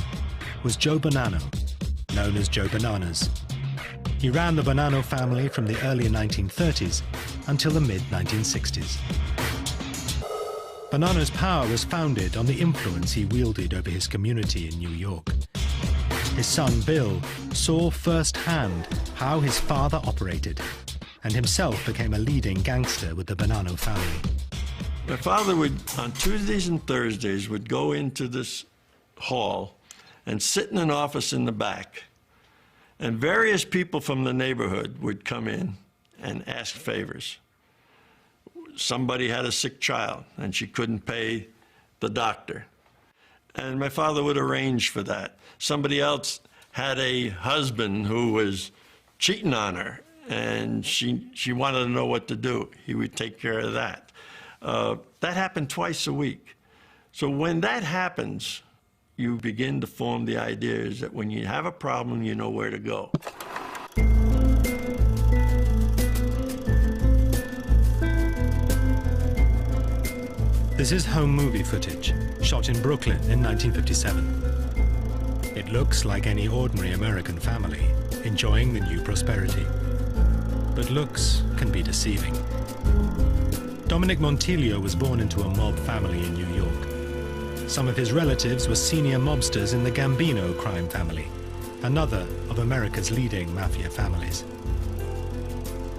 was Joe Bonanno, known as Joe Bananas. He ran the Bonanno family from the early 1930s until the mid-1960s. Bonanno's power was founded on the influence he wielded over his community in New York. His son, Bill, saw firsthand how his father operated, and himself became a leading gangster with the Bonanno family. My father would, on Tuesdays and Thursdays, would go into this hall and sit in an office in the back, and various people from the neighborhood would come in and ask favors. Somebody had a sick child, and she couldn't pay the doctor. And my father would arrange for that. Somebody else had a husband who was cheating on her, and she wanted to know what to do. He would take care of that. That happened twice a week. So when that happens, you begin to form the ideas that when you have a problem, you know where to go. This is home movie footage, shot in Brooklyn in 1957. It looks like any ordinary American family, enjoying the new prosperity. But looks can be deceiving. Dominic Montilio was born into a mob family in New York. Some of his relatives were senior mobsters in the Gambino crime family, another of America's leading mafia families.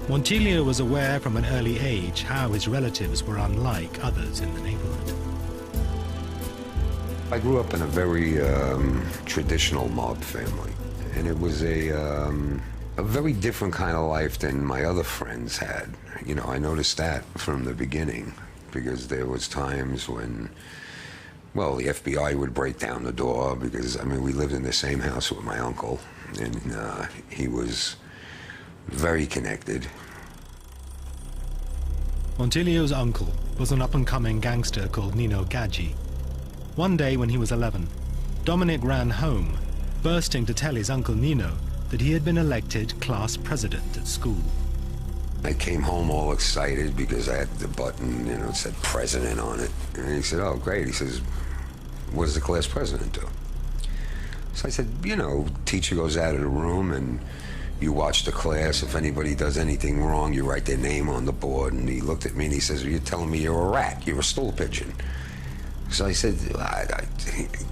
Montilio was aware from an early age how his relatives were unlike others in the neighborhood. I grew up in a very traditional mob family, and it was a very different kind of life than my other friends had. You know, I noticed that from the beginning, because there was times when, well, the FBI would break down the door because, I mean, we lived in the same house with my uncle, and he was very connected. Montilio's uncle was an up-and-coming gangster called Nino Gaggi. One day when he was 11, Dominic ran home, bursting to tell his uncle Nino that he had been elected class president at school. I came home all excited because I had the button, you know, it said president on it. And he said, oh, great. He says, what does the class president do? So I said, you know, teacher goes out of the room and you watch the class. If anybody does anything wrong, you write their name on the board. And he looked at me and he says, you're telling me you're a rat, you're a stool pigeon. So I said,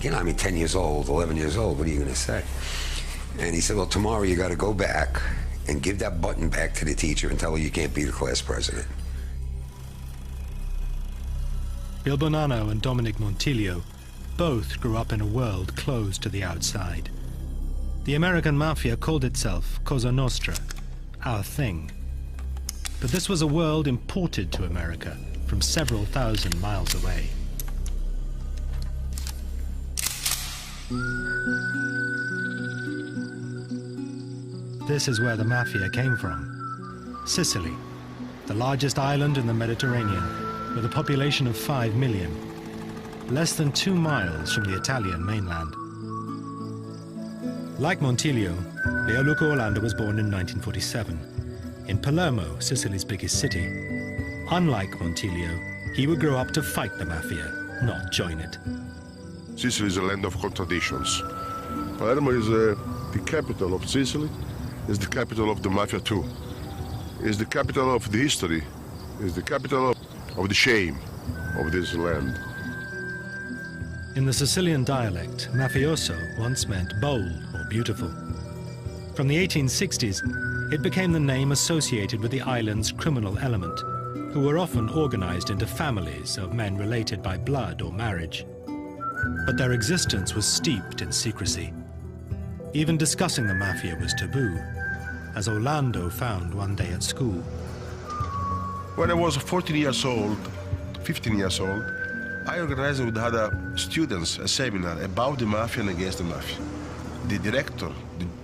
you know, I mean, 10 years old, 11 years old, what are you going to say? And he said, well, tomorrow you got to go back and give that button back to the teacher and tell her you can't be the class president. Bill Bonanno and Dominic Montilio both grew up in a world closed to the outside. The American mafia called itself Cosa Nostra, our thing. But this was a world imported to America from several thousand miles away. This is where the mafia came from. Sicily, the largest island in the Mediterranean, with a population of 5 million, less than 2 miles from the Italian mainland. Like Montilio, Leoluco Orlando was born in 1947, in Palermo, Sicily's biggest city. Unlike Montilio, he would grow up to fight the mafia, not join it. Sicily is a land of contradictions. Palermo is the capital of Sicily, is the capital of the mafia too. Is the capital of the history, is the capital of the shame of this land. In the Sicilian dialect, mafioso once meant bold or beautiful. From the 1860s, it became the name associated with the island's criminal element, who were often organized into families of men related by blood or marriage. But their existence was steeped in secrecy. Even discussing the mafia was taboo, as Orlando found one day at school. When I was 14 years old, 15 years old, I organized with other students a seminar about the mafia and against the mafia. The director,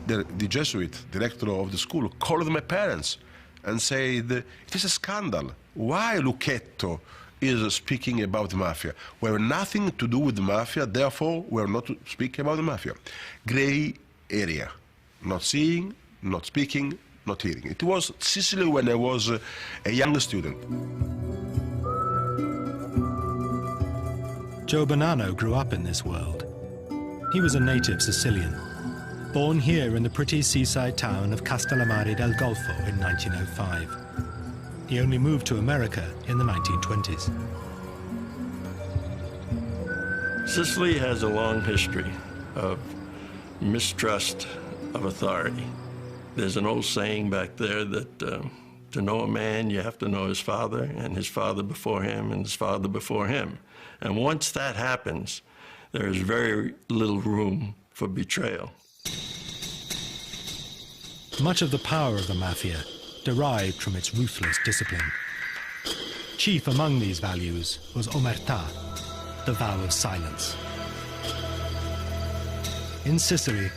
the Jesuit director of the school, called my parents and said, "It is a scandal. Why Lucchetto is speaking about the mafia? We have nothing to do with the mafia, therefore we are not speaking about the mafia." Gray area, not seeing, not speaking, not hearing. It was Sicily when I was a young student. Joe Bonanno grew up in this world. He was a native Sicilian, born here in the pretty seaside town of Castellammare del Golfo in 1905. He only moved to America in the 1920s. Sicily has a long history of mistrust of authority. There's an old saying back there that to know a man, you have to know his father, and his father before him, and his father before him. And once that happens, there is very little room for betrayal. Much of the power of the mafia derived from its ruthless discipline. Chief among these values was omertà, the vow of silence. In Sicily,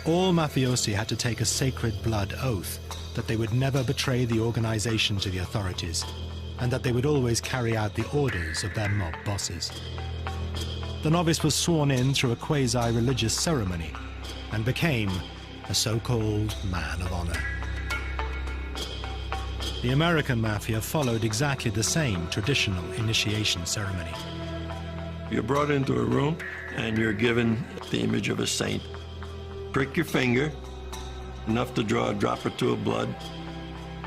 all mafiosi had to take a sacred blood oath that they would never betray the organization to the authorities, and that they would always carry out the orders of their mob bosses. The novice was sworn in through a quasi-religious ceremony and became a so-called man of honor. The American mafia followed exactly the same traditional initiation ceremony. You're brought into a room and you're given the image of a saint. Prick your finger, enough to draw a drop or two of blood,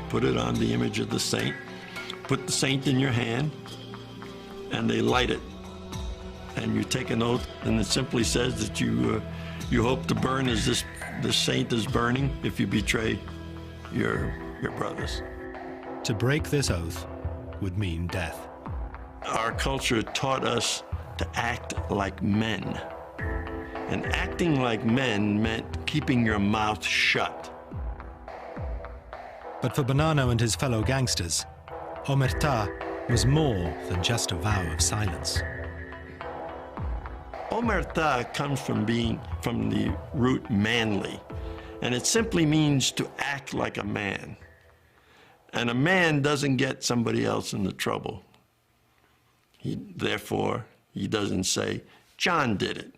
put it on the image of the saint, put the saint in your hand, and they light it. And you take an oath, and it simply says that you hope to burn as this saint is burning if you betray your brothers. To break this oath would mean death. Our culture taught us to act like men. And acting like men meant keeping your mouth shut. But for Bonanno and his fellow gangsters, omertà was more than just a vow of silence. Omertà comes from the root manly, and it simply means to act like a man. And a man doesn't get somebody else into trouble. Therefore, he doesn't say, "John did it."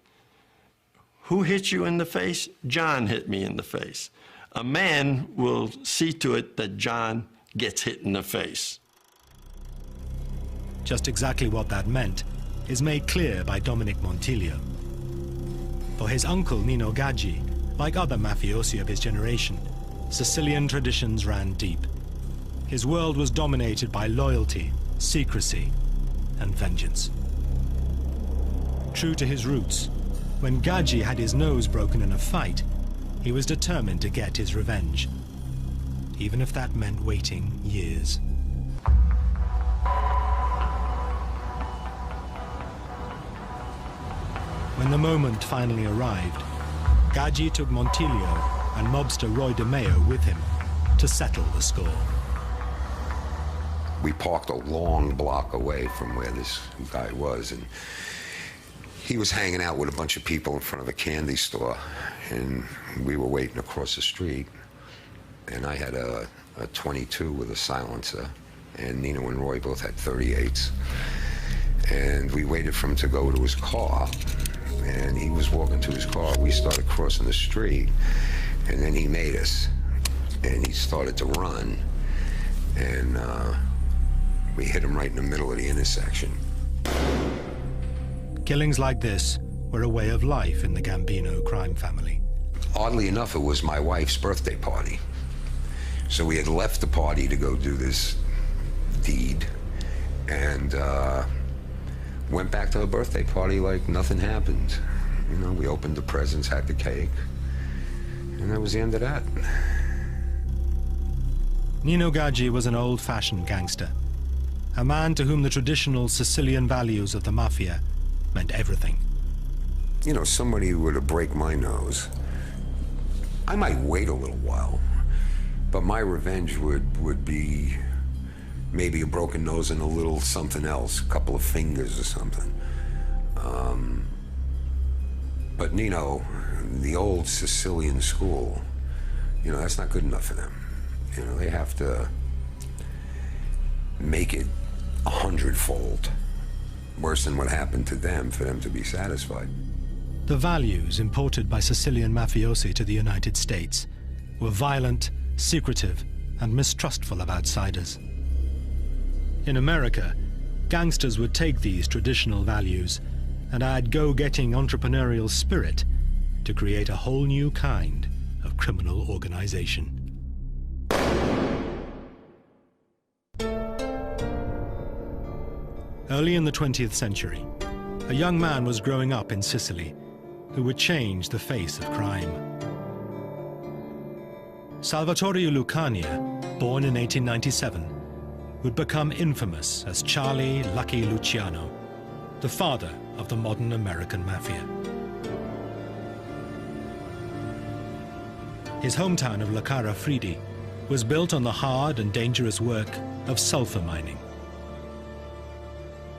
Who hit you in the face? John hit me in the face. A man will see to it that John gets hit in the face. Just exactly what that meant is made clear by Dominic Montilio. For his uncle Nino Gaggi, like other mafiosi of his generation, Sicilian traditions ran deep. His world was dominated by loyalty, secrecy, and vengeance. True to his roots, when Gaggi had his nose broken in a fight, he was determined to get his revenge, even if that meant waiting years. When the moment finally arrived, Gaggi took Montilio and mobster Roy DeMeo with him to settle the score. We parked a long block away from where this guy was, and he was hanging out with a bunch of people in front of a candy store, and we were waiting across the street, and I had a 22 with a silencer, and Nino and Roy both had 38s. And we waited for him to go to his car, and he was walking to his car. We started crossing the street, and then he made us, and he started to run, and we hit him right in the middle of the intersection. Killings like this were a way of life in the Gambino crime family. Oddly enough, it was my wife's birthday party. So we had left the party to go do this deed, and went back to her birthday party like nothing happened. You know, we opened the presents, had the cake, and that was the end of that. Nino Gaggi was an old-fashioned gangster, a man to whom the traditional Sicilian values of the mafia meant everything. You know, somebody were to break my nose, I might wait a little while, but my revenge would be maybe a broken nose and a little something else, a couple of fingers or something. But Nino, the old Sicilian school, you know, that's not good enough for them. You know, they have to make it 100-fold worse than what happened to them for them to be satisfied. The values imported by Sicilian mafiosi to the United States were violent, secretive, and mistrustful of outsiders. In America, gangsters would take these traditional values and add go-getting entrepreneurial spirit to create a whole new kind of criminal organization. Early in the 20th century, a young man was growing up in Sicily who would change the face of crime. Salvatore Lucania, born in 1897, would become infamous as Charlie Lucky Luciano, the father of the modern American mafia. His hometown of La Cara Fridi was built on the hard and dangerous work of sulfur mining.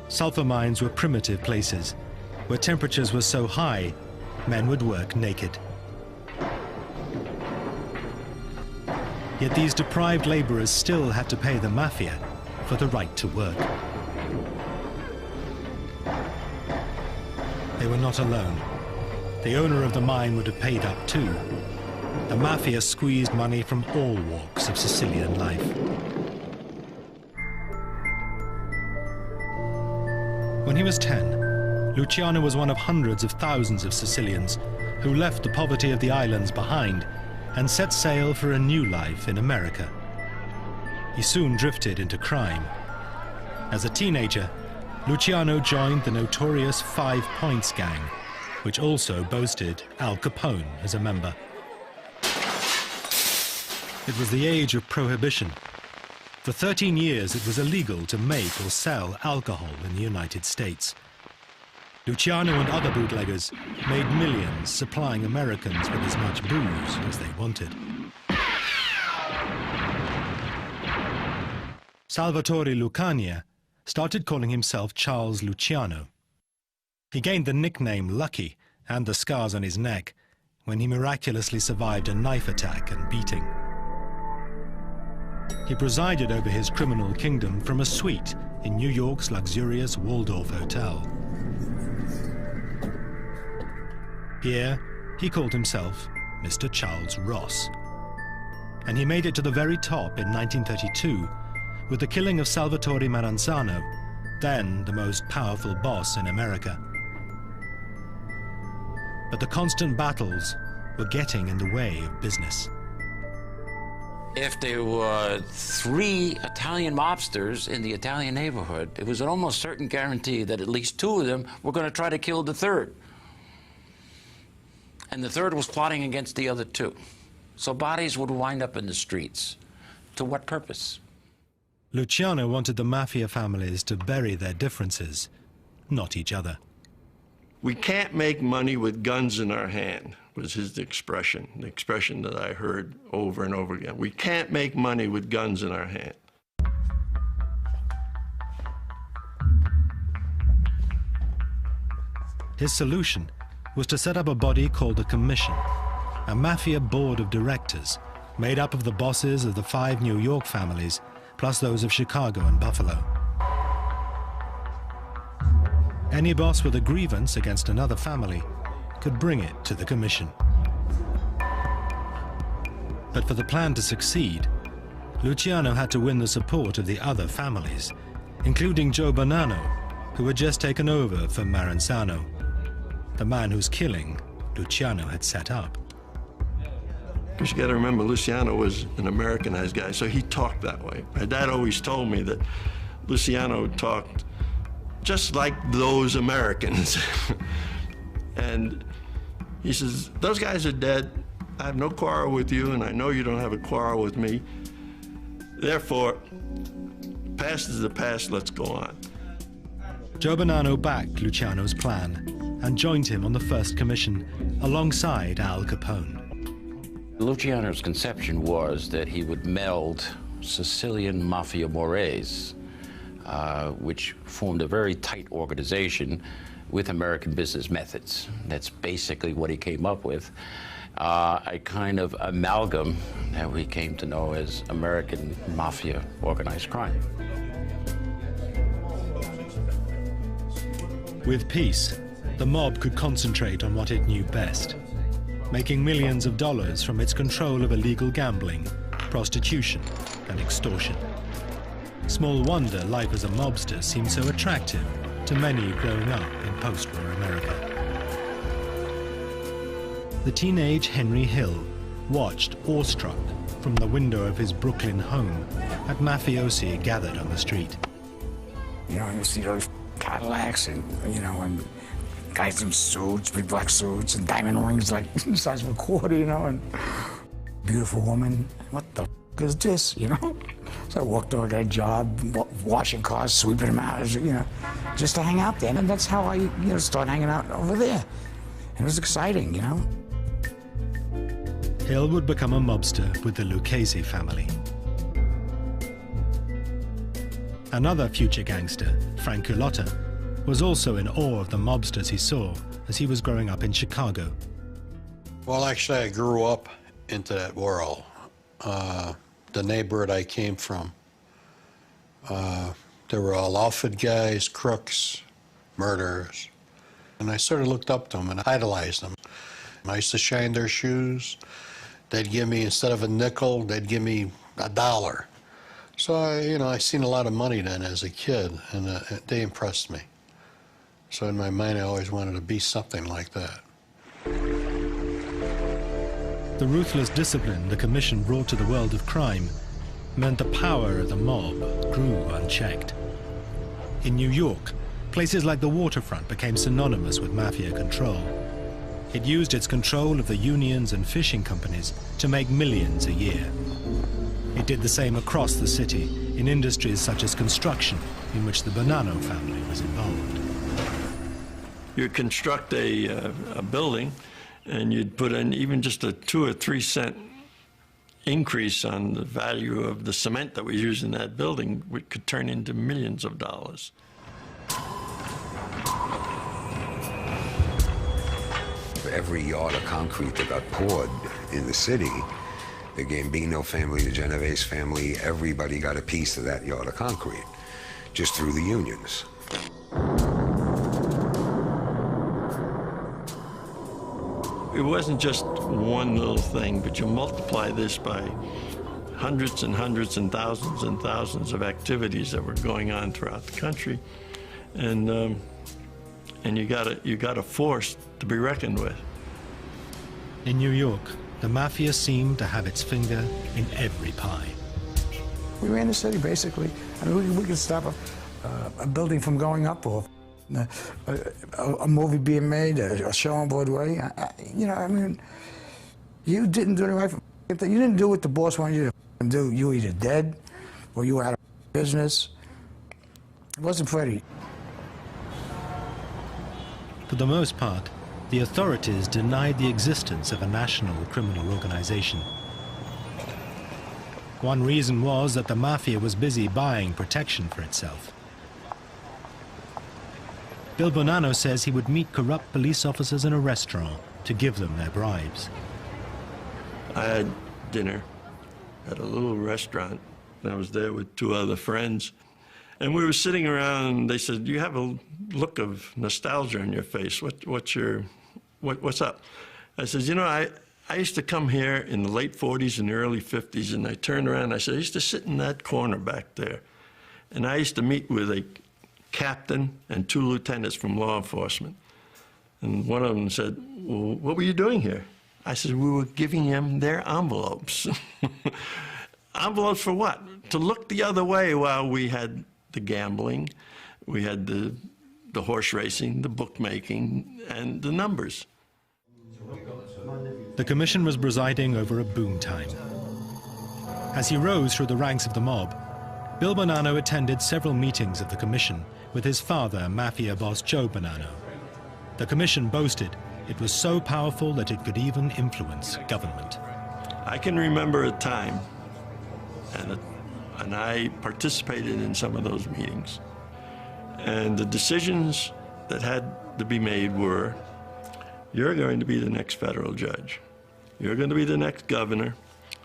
Sulfur mines were primitive places where temperatures were so high, men would work naked. Yet these deprived laborers still had to pay the mafia for the right to work. They were not alone. The owner of the mine would have paid up too. The mafia squeezed money from all walks of Sicilian life. When he was 10, Luciano was one of hundreds of thousands of Sicilians who left the poverty of the islands behind and set sail for a new life in America. He soon drifted into crime. As a teenager, Luciano joined the notorious 5 Points gang, which also boasted Al Capone as a member. It was the age of prohibition. For 13 years, it was illegal to make or sell alcohol in the United States. Luciano and other bootleggers made millions supplying Americans with as much booze as they wanted. Salvatore Lucania started calling himself Charles Luciano. He gained the nickname Lucky and the scars on his neck when he miraculously survived a knife attack and beating. He presided over his criminal kingdom from a suite in New York's luxurious Waldorf Hotel. Here, he called himself Mr. Charles Ross. And he made it to the very top in 1932 with the killing of Salvatore Maranzano, then the most powerful boss in America. But the constant battles were getting in the way of business. If there were 3 Italian mobsters in the Italian neighborhood, it was an almost certain guarantee that at least 2 of them were going to try to kill the 3rd. And the 3rd was plotting against the other 2. So bodies would wind up in the streets. To what purpose? Luciano wanted the mafia families to bury their differences, not each other. We can't make money with guns in our hand, was his expression, the expression that I heard over and over again. We can't make money with guns in our hand. His solution was to set up a body called a commission, a mafia board of directors made up of the bosses of the 5 New York families, plus those of Chicago and Buffalo. Any boss with a grievance against another family could bring it to the commission. But for the plan to succeed, Luciano had to win the support of the other families, including Joe Bonanno, who had just taken over for Maranzano, the man whose killing Luciano had set up. Because you got to remember, Luciano was an Americanized guy, so he talked that way. My dad always told me that Luciano talked just like those Americans. And he says, those guys are dead. I have no quarrel with you, and I know you don't have a quarrel with me. Therefore, past is the past, let's go on. Joe Bonanno backed Luciano's plan and joined him on the first commission alongside Al Capone. Luciano's conception was that he would meld Sicilian mafia mores, which formed a very tight organization with American business methods. That's basically what he came up with. A kind of amalgam that we came to know as American mafia organized crime. With peace, the mob could concentrate on what it knew best, making millions of dollars from its control of illegal gambling, prostitution, and extortion. Small wonder life as a mobster seemed so attractive to many growing up in post-war America. The teenage Henry Hill watched awestruck from the window of his Brooklyn home at mafiosi gathered on the street. You know, you see those Cadillacs and, you know, and guys in suits, big black suits and diamond rings like the size of a quarter, you know, and beautiful woman. What the f is this, you know? So I walked over, got a job, washing cars, sweeping them out, you know, just to hang out there. And that's how I, you know, started hanging out over there. And it was exciting, you know? Hill would become a mobster with the Lucchese family. Another future gangster, Frank Culotta, was also in awe of the mobsters he saw as he was growing up in Chicago. Well, actually, I grew up into that world. The neighborhood I came from, they were all outfit guys, crooks, murderers. And I sort of looked up to them and idolized them. I used to shine their shoes. They'd give me, instead of a nickel, they'd give me $1. So, I seen a lot of money then as a kid, and they impressed me. So in my mind, I always wanted to be something like that. The ruthless discipline the commission brought to the world of crime meant the power of the mob grew unchecked. In New York, places like the waterfront became synonymous with mafia control. It used its control of the unions and fishing companies to make millions a year. It did the same across the city in industries such as construction, in which the Bonanno family was involved. You construct a building, and you'd put in even just a 2 or 3 cent increase on the value of the cement that was used in that building, which could turn into millions of dollars. For every yard of concrete that got poured in the city, the Gambino family, the Genovese family, everybody got a piece of that yard of concrete, just through the unions. It wasn't just one little thing, but you multiply this by hundreds and hundreds and thousands of activities that were going on throughout the country, and you got a force to be reckoned with. In New York, the mafia seemed to have its finger in every pie. We ran the city, basically. I mean, we could stop a building from going up, or a movie being made, a show on Broadway. I mean, you didn't do it right. You didn't do what the boss wanted you to do. You were either dead or you were out of business. It wasn't pretty. For the most part, the authorities denied the existence of a national criminal organization. One reason was that the mafia was busy buying protection for itself. Bill Bonanno says he would meet corrupt police officers in a restaurant to give them their bribes. I had dinner at a little restaurant. I was there with 2 other friends, And we were sitting around, and they said, "You have a look of nostalgia on your face. What's up?" I said, "You know, I used to come here in the late 40s and the early 50s, and I turned around and I said, I used to sit in that corner back there, and I used to meet with a captain and 2 lieutenants from law enforcement. And one of them said, well, what were you doing here? I said, we were giving them their envelopes. Envelopes for what? To look the other way while we had the gambling, we had the horse racing, the bookmaking, and the numbers." The commission was presiding over a boom time. As he rose through the ranks of the mob, Bill Bonanno attended several meetings of the commission with his father, mafia boss Joe Bonanno. The commission boasted it was so powerful that it could even influence government. I can remember a time, and I participated in some of those meetings, and the decisions that had to be made were, you're going to be the next federal judge. You're going to be the next governor.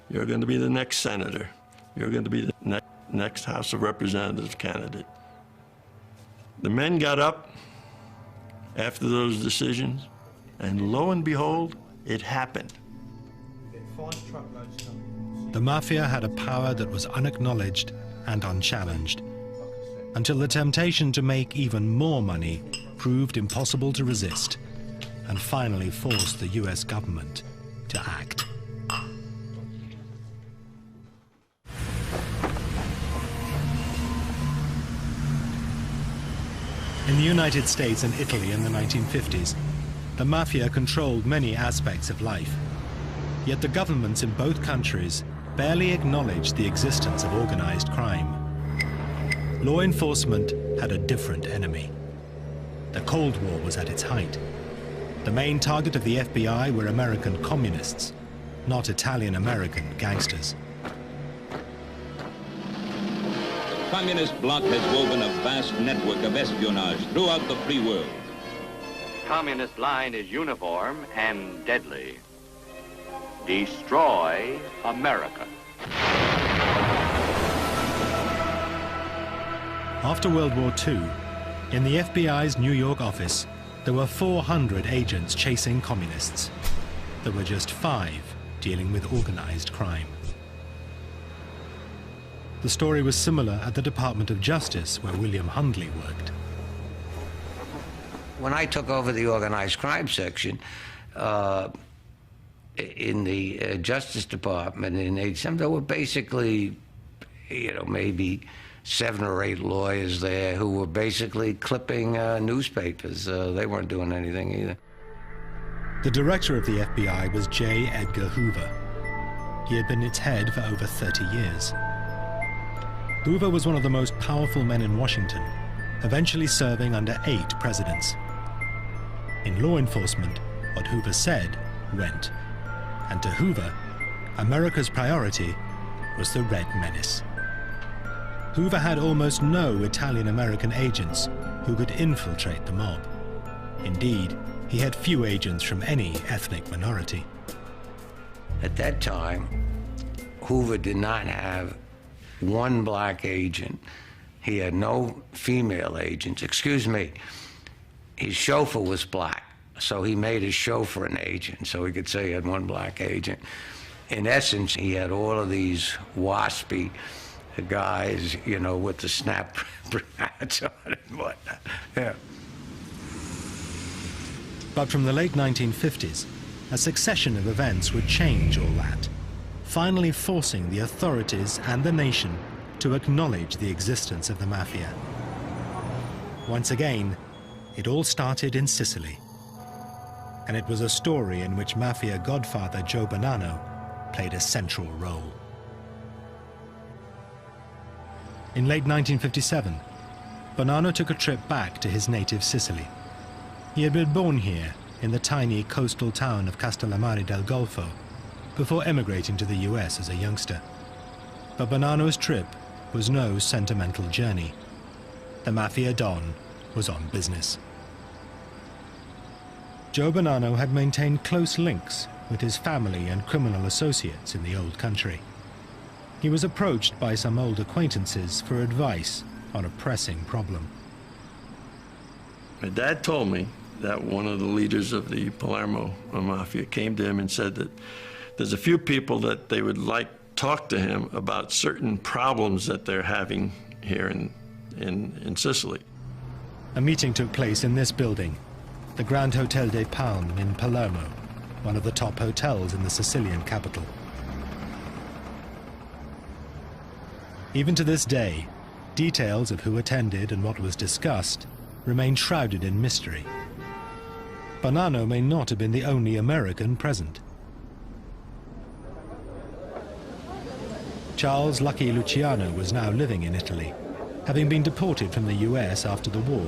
You're going to be the next senator. You're going to be the next House of Representatives candidate. The men got up after those decisions, and lo and behold, it happened. The mafia had a power that was unacknowledged and unchallenged, until the temptation to make even more money proved impossible to resist, and finally forced the US government to act. In the United States and Italy in the 1950s, the mafia controlled many aspects of life. Yet the governments in both countries barely acknowledged the existence of organized crime. Law enforcement had a different enemy. The Cold War was at its height. The main target of the FBI were American communists, not Italian-American gangsters. The communist bloc has woven a vast network of espionage throughout the free world. Communist line is uniform and deadly. Destroy America. After World War II, in the FBI's New York office, there were 400 agents chasing communists. There were just 5 dealing with organized crime. The story was similar at the Department of Justice, where William Hundley worked. When I took over the organized crime section in the Justice Department in 1987, there were basically, maybe 7 or 8 lawyers there who were basically clipping newspapers. They weren't doing anything either. The director of the FBI was J. Edgar Hoover. He had been its head for over 30 years. Hoover was one of the most powerful men in Washington, eventually serving under 8 presidents. In law enforcement, what Hoover said went. And to Hoover, America's priority was the Red Menace. Hoover had almost no Italian-American agents who could infiltrate the mob. Indeed, he had few agents from any ethnic minority. At that time, Hoover did not have one black agent. He had no female agents. Excuse me, his chauffeur was black, so he made his chauffeur an agent, so he could say he had one black agent. In essence, he had all of these waspy guys, with the snap hats on and whatnot. Yeah. But from the late 1950s, a succession of events would change all that, finally forcing the authorities and the nation to acknowledge the existence of the mafia. Once again, it all started in Sicily. And it was a story in which mafia godfather Joe Bonanno played a central role. In late 1957, Bonanno took a trip back to his native Sicily. He had been born here in the tiny coastal town of Castellammare del Golfo before emigrating to the US as a youngster. But Bonanno's trip was no sentimental journey. The mafia don was on business. Joe Bonanno had maintained close links with his family and criminal associates in the old country. He was approached by some old acquaintances for advice on a pressing problem. My dad told me that one of the leaders of the Palermo Mafia came to him and said that there's a few people that they would like to talk to him about certain problems that they're having here in Sicily. A meeting took place in this building, the Grand Hotel de Palme in Palermo, one of the top hotels in the Sicilian capital. Even to this day, details of who attended and what was discussed remain shrouded in mystery. Bonanno may not have been the only American present. Charles Lucky Luciano was now living in Italy, having been deported from the US after the war.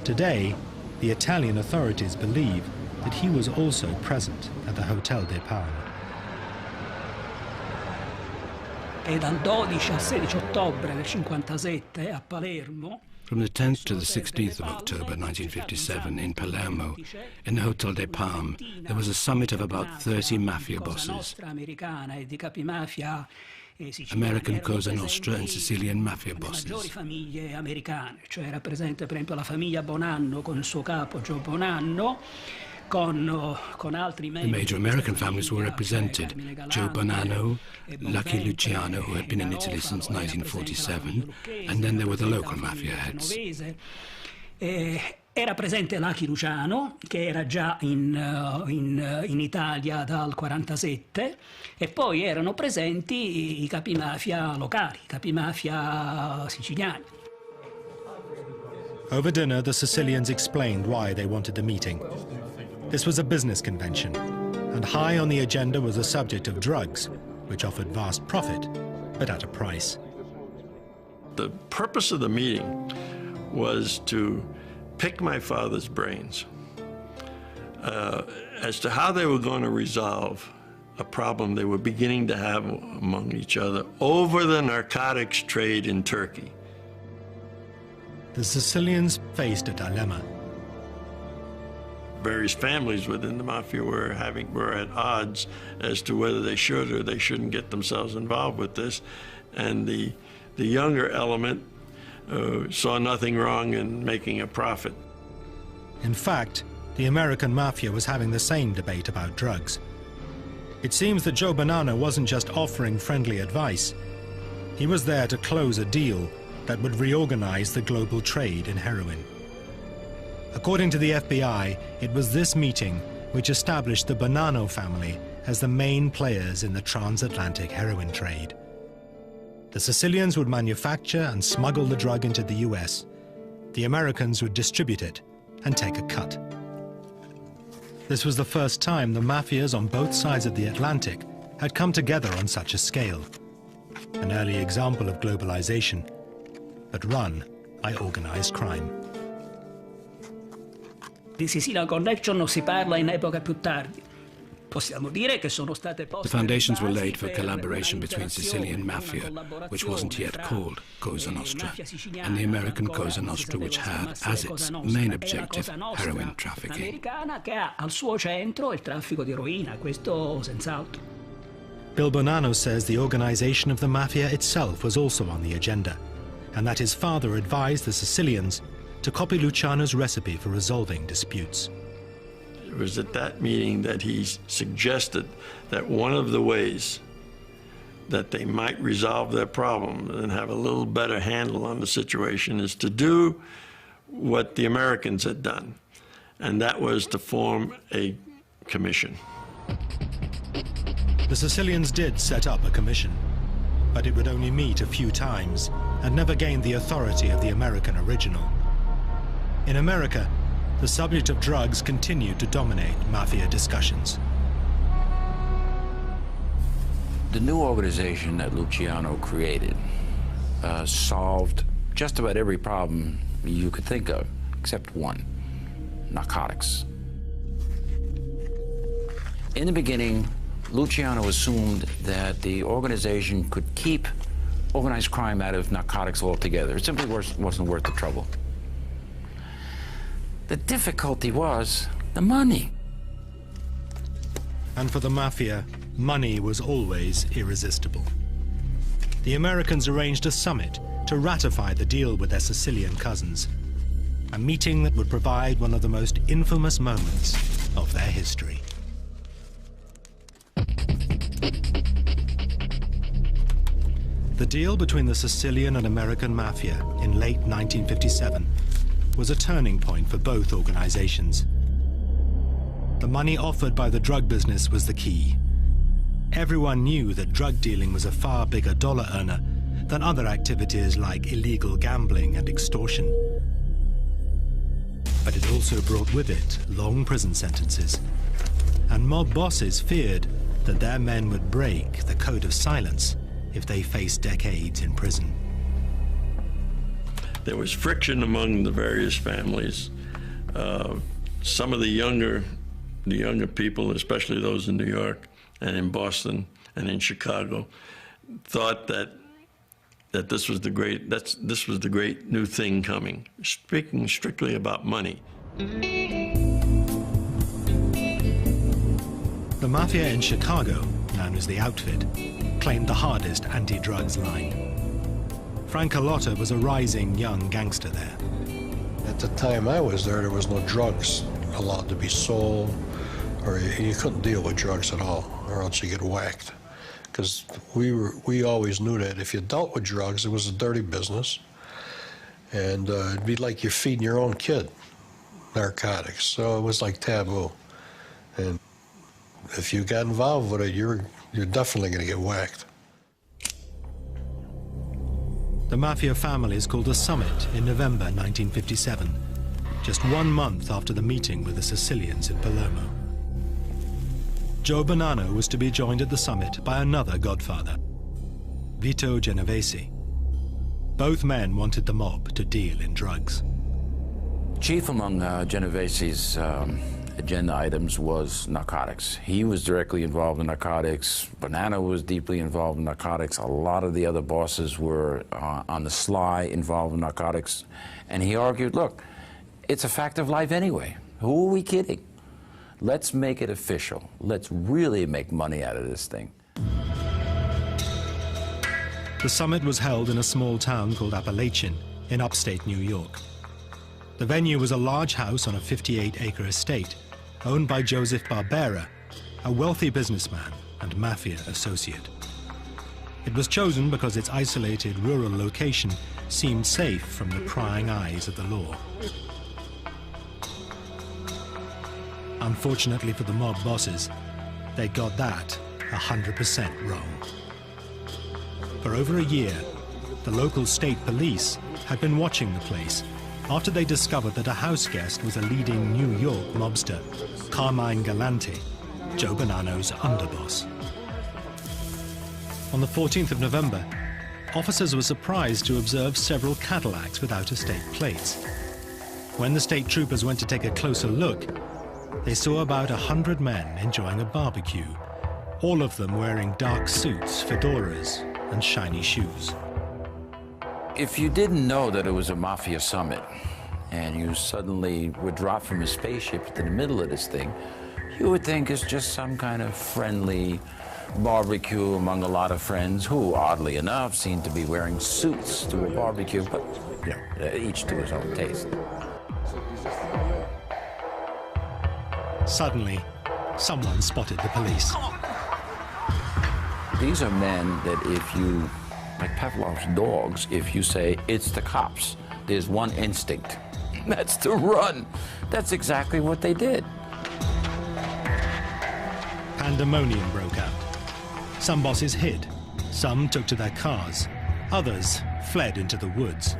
Today, the Italian authorities believe that he was also present at the Hotel de Palme. E dal 12 al 16 ottobre del 57 a Palermo. From the 10th to the 16th of October 1957 in Palermo, in the Hotel de Palme, there was a summit of about 30 mafia bosses, American Cosa Nostra and Sicilian mafia bosses. Famiglie americane, cioè era presente per esempio la famiglia Bonanno con il suo capo Joe Bonanno, The major American families were represented: Joe Bonanno, Lucky Luciano, who had been in Italy since 1947, and then there were the local mafia heads. Era presente Lucky Luciano, che era già in Italia dal 1947, e poi erano presenti i capimafia locali, i capimafia siciliani. Over dinner, the Sicilians explained why they wanted the meeting. This was a business convention, and high on the agenda was the subject of drugs, which offered vast profit, but at a price. The purpose of the meeting was to pick my father's brains as to how they were going to resolve a problem they were beginning to have among each other over the narcotics trade in Turkey. The Sicilians faced a dilemma. Various families within the mafia were at odds as to whether they should or they shouldn't get themselves involved with this, and the younger element saw nothing wrong in making a profit. In fact, the American mafia was having the same debate about drugs. It seems that Joe Bonanno wasn't just offering friendly advice. He was there to close a deal that would reorganize the global trade in heroin. According to the FBI, it was this meeting which established the Bonanno family as the main players in the transatlantic heroin trade. The Sicilians would manufacture and smuggle the drug into the US. The Americans would distribute it and take a cut. This was the first time the mafias on both sides of the Atlantic had come together on such a scale. An early example of globalization, but run by organized crime. Di Sicilian Connection non si parla in epoca più tardi. Possiamo dire che sono state poste The foundations were laid for collaboration between Sicilian mafia, which wasn't yet called Cosa Nostra, and the American Cosa Nostra, which had as its main objective heroin trafficking. Americana che ha al suo centro il traffico di eroina, questo senz'altro. Bill Bonanno says the organization of the mafia itself was also on the agenda, and that his father advised the Sicilians to copy Luciano's recipe for resolving disputes. It was at that meeting that he suggested that one of the ways that they might resolve their problem and have a little better handle on the situation is to do what the Americans had done, and that was to form a commission. The Sicilians did set up a commission, but it would only meet a few times and never gained the authority of the American original. In America, the subject of drugs continued to dominate mafia discussions. The new organization that Luciano created solved just about every problem you could think of, except one: narcotics. In the beginning, Luciano assumed that the organization could keep organized crime out of narcotics altogether. It simply wasn't worth the trouble. The difficulty was the money. And for the mafia, money was always irresistible. the Americans arranged a summit to ratify the deal with their Sicilian cousins, a meeting that would provide one of the most infamous moments of their history. The deal between the Sicilian and American mafia in late 1957 was a turning point for both organizations. The money offered by the drug business was the key. Everyone knew that drug dealing was a far bigger dollar earner than other activities like illegal gambling and extortion. But it also brought with it long prison sentences, and mob bosses feared that their men would break the code of silence if they faced decades in prison. There was friction among the various families. Some of the younger people, especially those in New York and in Boston and in Chicago, thought that this was the great new thing coming. Speaking strictly about money. The mafia in Chicago, known as the Outfit, claimed the hardest anti-drugs line. Frank Carlotta was a rising young gangster there. At the time I was there was no drugs allowed to be sold, or you couldn't deal with drugs at all, or else you get whacked. Because we always knew that if you dealt with drugs, it was a dirty business, and it'd be like you're feeding your own kid narcotics. So it was like taboo, and if you got involved with it, you're definitely going to get whacked. The mafia families called a summit in November 1957, just 1 month after the meeting with the Sicilians in Palermo. Joe Bonanno was to be joined at the summit by another godfather, Vito Genovese. Both men wanted the mob to deal in drugs. Chief among Genovese's agenda items was narcotics. He was directly involved in narcotics. Bonanno was deeply involved in narcotics. A lot of the other bosses were on the sly involved in narcotics. And he argued, look, it's a fact of life anyway. Who are we kidding? Let's make it official. Let's really make money out of this thing. The summit was held in a small town called Appalachian in upstate New York. The venue was a large house on a 58-acre estate owned by Joseph Barbera, a wealthy businessman and mafia associate. It was chosen because its isolated rural location seemed safe from the prying eyes of the law. Unfortunately for the mob bosses, they got that 100% wrong. For over a year, the local state police had been watching the place after they discovered that a house guest was a leading New York mobster, Carmine Galante, Joe Bonanno's underboss. On the 14th of November, officers were surprised to observe several Cadillacs with out-of-state plates. When the state troopers went to take a closer look, they saw about 100 men enjoying a barbecue, all of them wearing dark suits, fedoras, and shiny shoes. If you didn't know that it was a mafia summit, and you suddenly were dropped from a spaceship into the middle of this thing, you would think it's just some kind of friendly barbecue among a lot of friends who, oddly enough, seem to be wearing suits to a barbecue, but, you know, each to his own taste. Suddenly, someone spotted the police. These are men that if you, like Pavlov's dogs, if you say, it's the cops, there's one instinct. That's to run. That's exactly what they did. Pandemonium broke out. Some bosses hid, some took to their cars, others fled into the woods.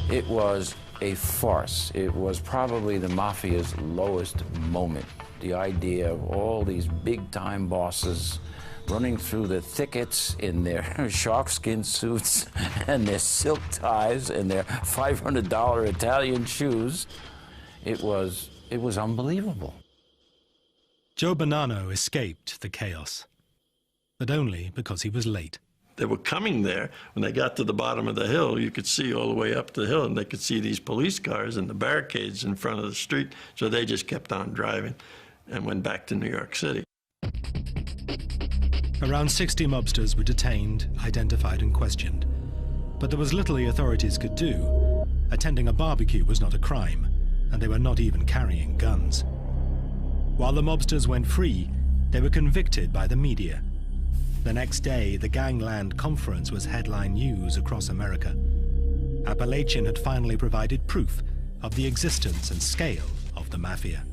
It was a farce. It was probably the mafia's lowest moment. The idea of all these big-time bosses running through the thickets in their sharkskin suits and their silk ties and their $500 Italian shoes. It was unbelievable. Joe Bonanno escaped the chaos, but only because he was late. They were coming there. When they got to the bottom of the hill, you could see all the way up the hill, and they could see these police cars and the barricades in front of the street, so they just kept on driving and went back to New York City. Around 60 mobsters were detained, identified and questioned. But there was little the authorities could do. Attending a barbecue was not a crime, and they were not even carrying guns. While the mobsters went free, they were convicted by the media. The next day, the Gangland Conference was headline news across America. Appalachian had finally provided proof of the existence and scale of the mafia.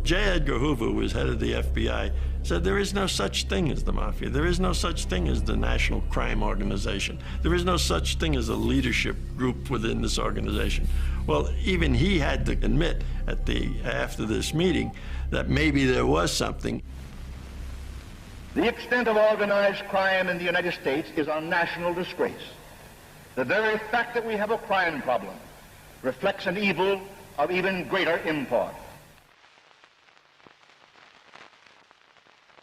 J. Edgar Hoover, who was head of the FBI, said there is no such thing as the mafia. There is no such thing as the National Crime Organization. There is no such thing as a leadership group within this organization. Well, even he had to admit after this meeting that maybe there was something. The extent of organized crime in the United States is a national disgrace. The very fact that we have a crime problem reflects an evil of even greater import.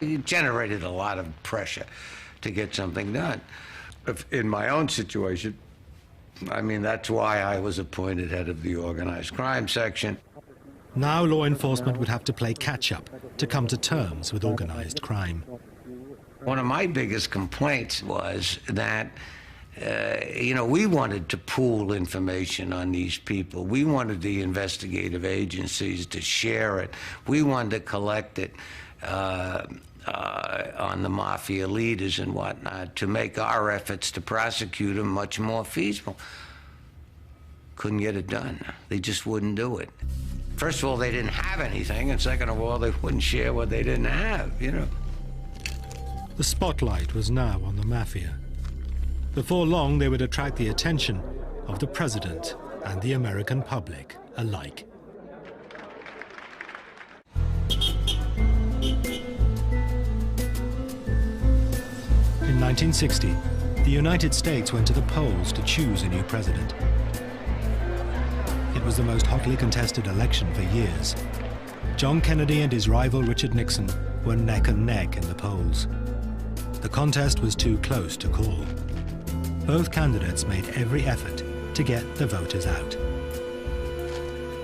It generated a lot of pressure to get something done. In my own situation, I mean, that's why I was appointed head of the organized crime section. Now law enforcement would have to play catch-up to come to terms with organized crime. One of my biggest complaints was that, we wanted to pool information on these people. We wanted the investigative agencies to share it. We wanted to collect it on the mafia leaders and whatnot to make our efforts to prosecute them much more feasible. Couldn't get it done. They just wouldn't do it. First of all, they didn't have anything, and second of all, they wouldn't share what they didn't have, The spotlight was now on the mafia. Before long, they would attract the attention of the president and the American public alike. In 1960, the United States went to the polls to choose a new president. It was the most hotly contested election for years. John Kennedy and his rival Richard Nixon were neck and neck in the polls. The contest was too close to call. Both candidates made every effort to get the voters out.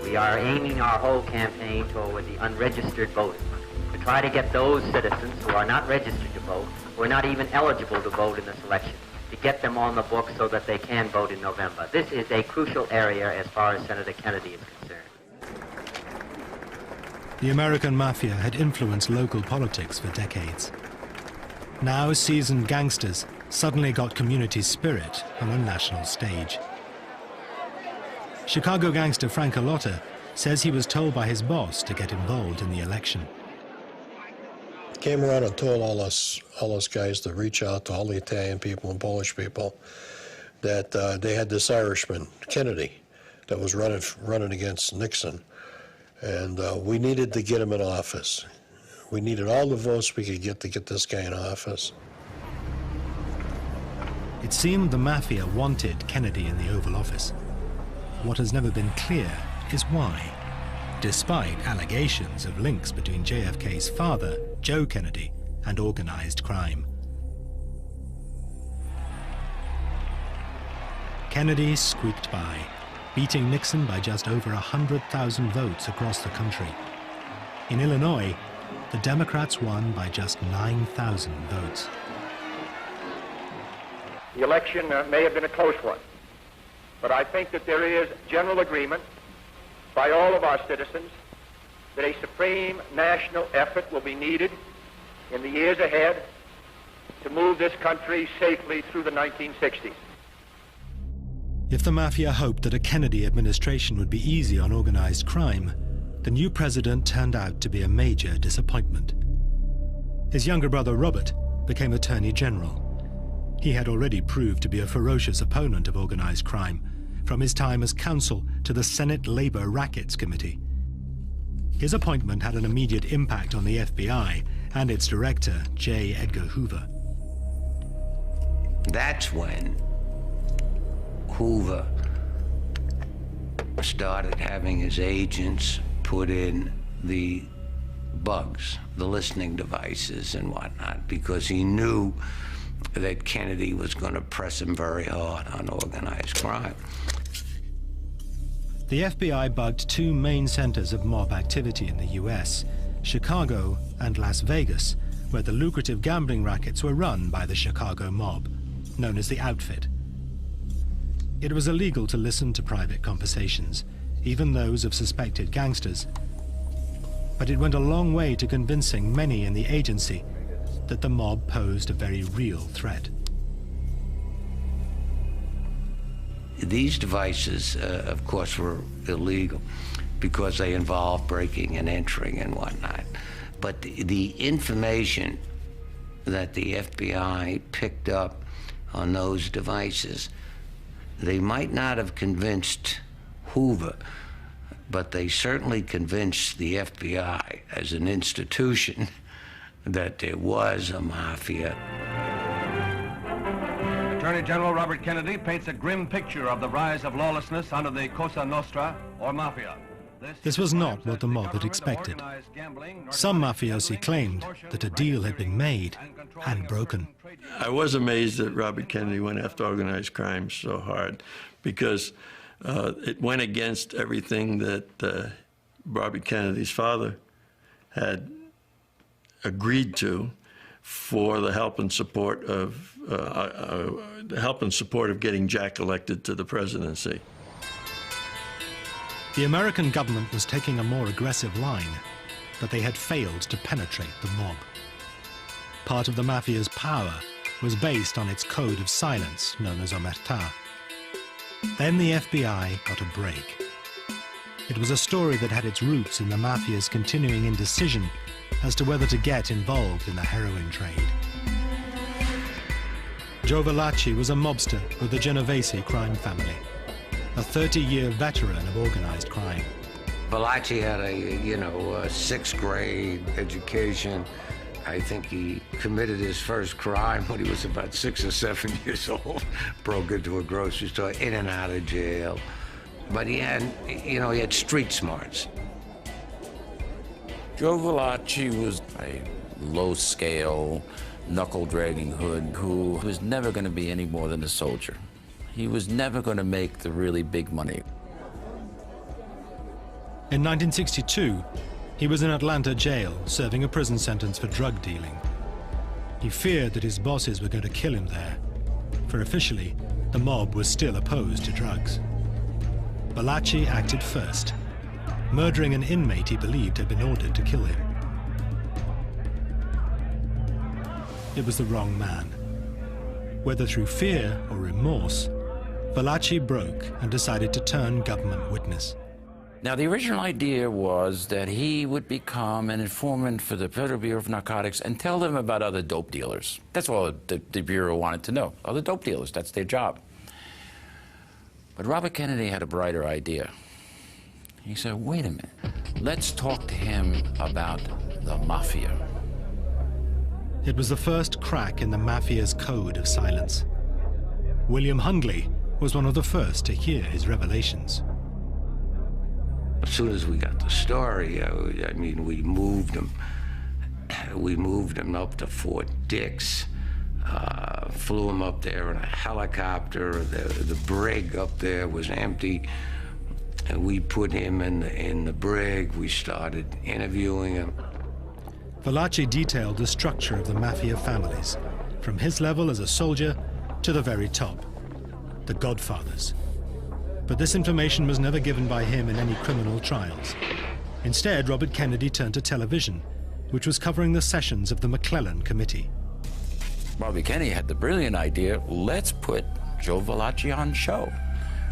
We are aiming our whole campaign toward the unregistered voters, to try to get those citizens who are not registered to vote, who are not even eligible to vote in this election, to get them on the books so that they can vote in November. This is a crucial area as far as Senator Kennedy is concerned. The American mafia had influenced local politics for decades. Now seasoned gangsters suddenly got community spirit on a national stage. Chicago gangster Frank Alotta says he was told by his boss to get involved in the election. Came around and told all us guys to reach out to all the Italian people and Polish people that they had this Irishman, Kennedy, that was running against Nixon. And we needed to get him in office. We needed all the votes we could get to get this guy in office. It seemed the mafia wanted Kennedy in the Oval Office. What has never been clear is why, despite allegations of links between JFK's father, Joe Kennedy, and organized crime. Kennedy squeaked by, beating Nixon by just over 100,000 votes across the country. In Illinois, the Democrats won by just 9,000 votes. The election may have been a close one, but I think that there is general agreement by all of our citizens that a supreme national effort will be needed in the years ahead to move this country safely through the 1960s. If the mafia hoped that a Kennedy administration would be easy on organized crime, the new president turned out to be a major disappointment. His younger brother Robert became Attorney General. He had already proved to be a ferocious opponent of organized crime, from his time as counsel to the Senate Labor Rackets Committee. His appointment had an immediate impact on the FBI and its director, J. Edgar Hoover. That's when Hoover started having his agents put in the bugs, the listening devices and whatnot, because he knew that Kennedy was going to press him very hard on organized crime. The FBI bugged two main centers of mob activity in the US, Chicago, and Las Vegas, where the lucrative gambling rackets were run by the Chicago mob, known as the Outfit. It was illegal to listen to private conversations, even those of suspected gangsters, but it went a long way to convincing many in the agency that the mob posed a very real threat. These devices, of course, were illegal because they involved breaking and entering and whatnot. But the information that the FBI picked up on those devices, they might not have convinced Hoover, but they certainly convinced the FBI as an institution that there was a mafia. Attorney General Robert Kennedy paints a grim picture of the rise of lawlessness under the Cosa Nostra, or mafia. This was not what the mob had expected. Some mafiosi claimed that a deal had been made and broken. I was amazed that Robert Kennedy went after organized crime so hard, because it went against everything that Robert Kennedy's father had agreed to for the help and support of getting Jack elected to the presidency. The American government was taking a more aggressive line, but they had failed to penetrate the mob. Part of the mafia's power was based on its code of silence, known as omertà. Then the FBI got a break. It was a story that had its roots in the mafia's continuing indecision as to whether to get involved in the heroin trade. Joe Valachi was a mobster with the Genovese crime family, a 30-year veteran of organized crime. Valachi had a sixth grade education. I think he committed his first crime when he was about 6 or 7 years old. Broke into a grocery store, in and out of jail. But he had, he had street smarts. Joe Valachi was a low-scale, knuckle-dragging hood who was never going to be any more than a soldier. He was never going to make the really big money. In 1962, he was in Atlanta jail serving a prison sentence for drug dealing. He feared that his bosses were going to kill him there, for officially, the mob was still opposed to drugs. Valachi acted first, murdering an inmate he believed had been ordered to kill him. It was the wrong man. Whether through fear or remorse, Valachi broke and decided to turn government witness. Now, the original idea was that he would become an informant for the Federal Bureau of Narcotics and tell them about other dope dealers. That's all the Bureau wanted to know. Other dope dealers, that's their job. But Robert Kennedy had a brighter idea. He said, wait a minute, let's talk to him about the mafia. It was the first crack in the mafia's code of silence. William Hungley was one of the first to hear his revelations. As soon as we got the story, I mean, we moved him up to Fort Dix, flew him up there in a helicopter. The brig up there was empty, and we put him in the brig. We started interviewing him. Valachi detailed the structure of the mafia families, from his level as a soldier to the very top, the Godfathers. But this information was never given by him in any criminal trials. Instead, Robert Kennedy turned to television, which was covering the sessions of the McClellan Committee. Robert Kennedy had the brilliant idea, let's put Joe Valachi on show.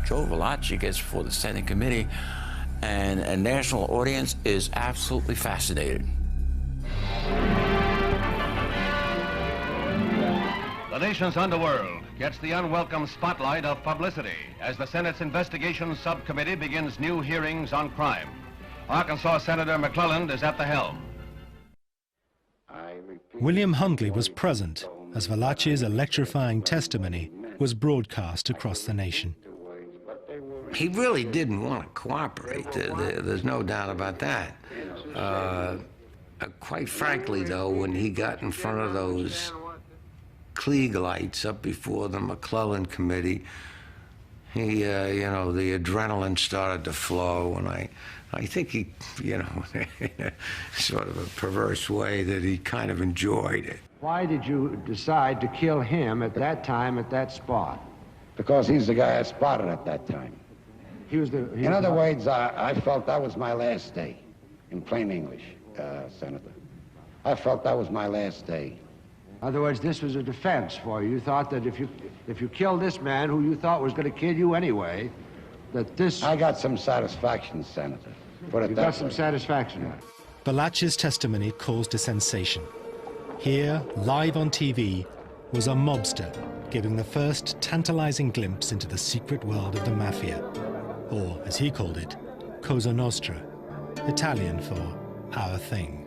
Joe Valachi gets before the Senate Committee, and a national audience is absolutely fascinated. The nation's underworld gets the unwelcome spotlight of publicity as the Senate's Investigation Subcommittee begins new hearings on crime. Arkansas Senator McClellan is at the helm. William Hungley was present as Valachi's electrifying testimony was broadcast across the nation. He really didn't want to cooperate. There's no doubt about that. Quite frankly, though, when he got in front of those Klieg lights up before the McClellan Committee, he, the adrenaline started to flow, and I think he, you know, in a sort of a perverse way, that he kind of enjoyed it. Why did you decide to kill him at that time, at that spot? Because he's the guy I spotted at that time. In other words, I felt that was my last day, in plain English, Senator. I felt that was my last day. In other words, this was a defense for you. You thought that if you killed this man who you thought was going to kill you anyway, that this... I got some satisfaction, Senator. Put it You that got some way. satisfaction. Balach's testimony caused a sensation. Here, live on TV, was a mobster giving the first tantalizing glimpse into the secret world of the mafia, or, as he called it, Cosa Nostra, Italian for our thing.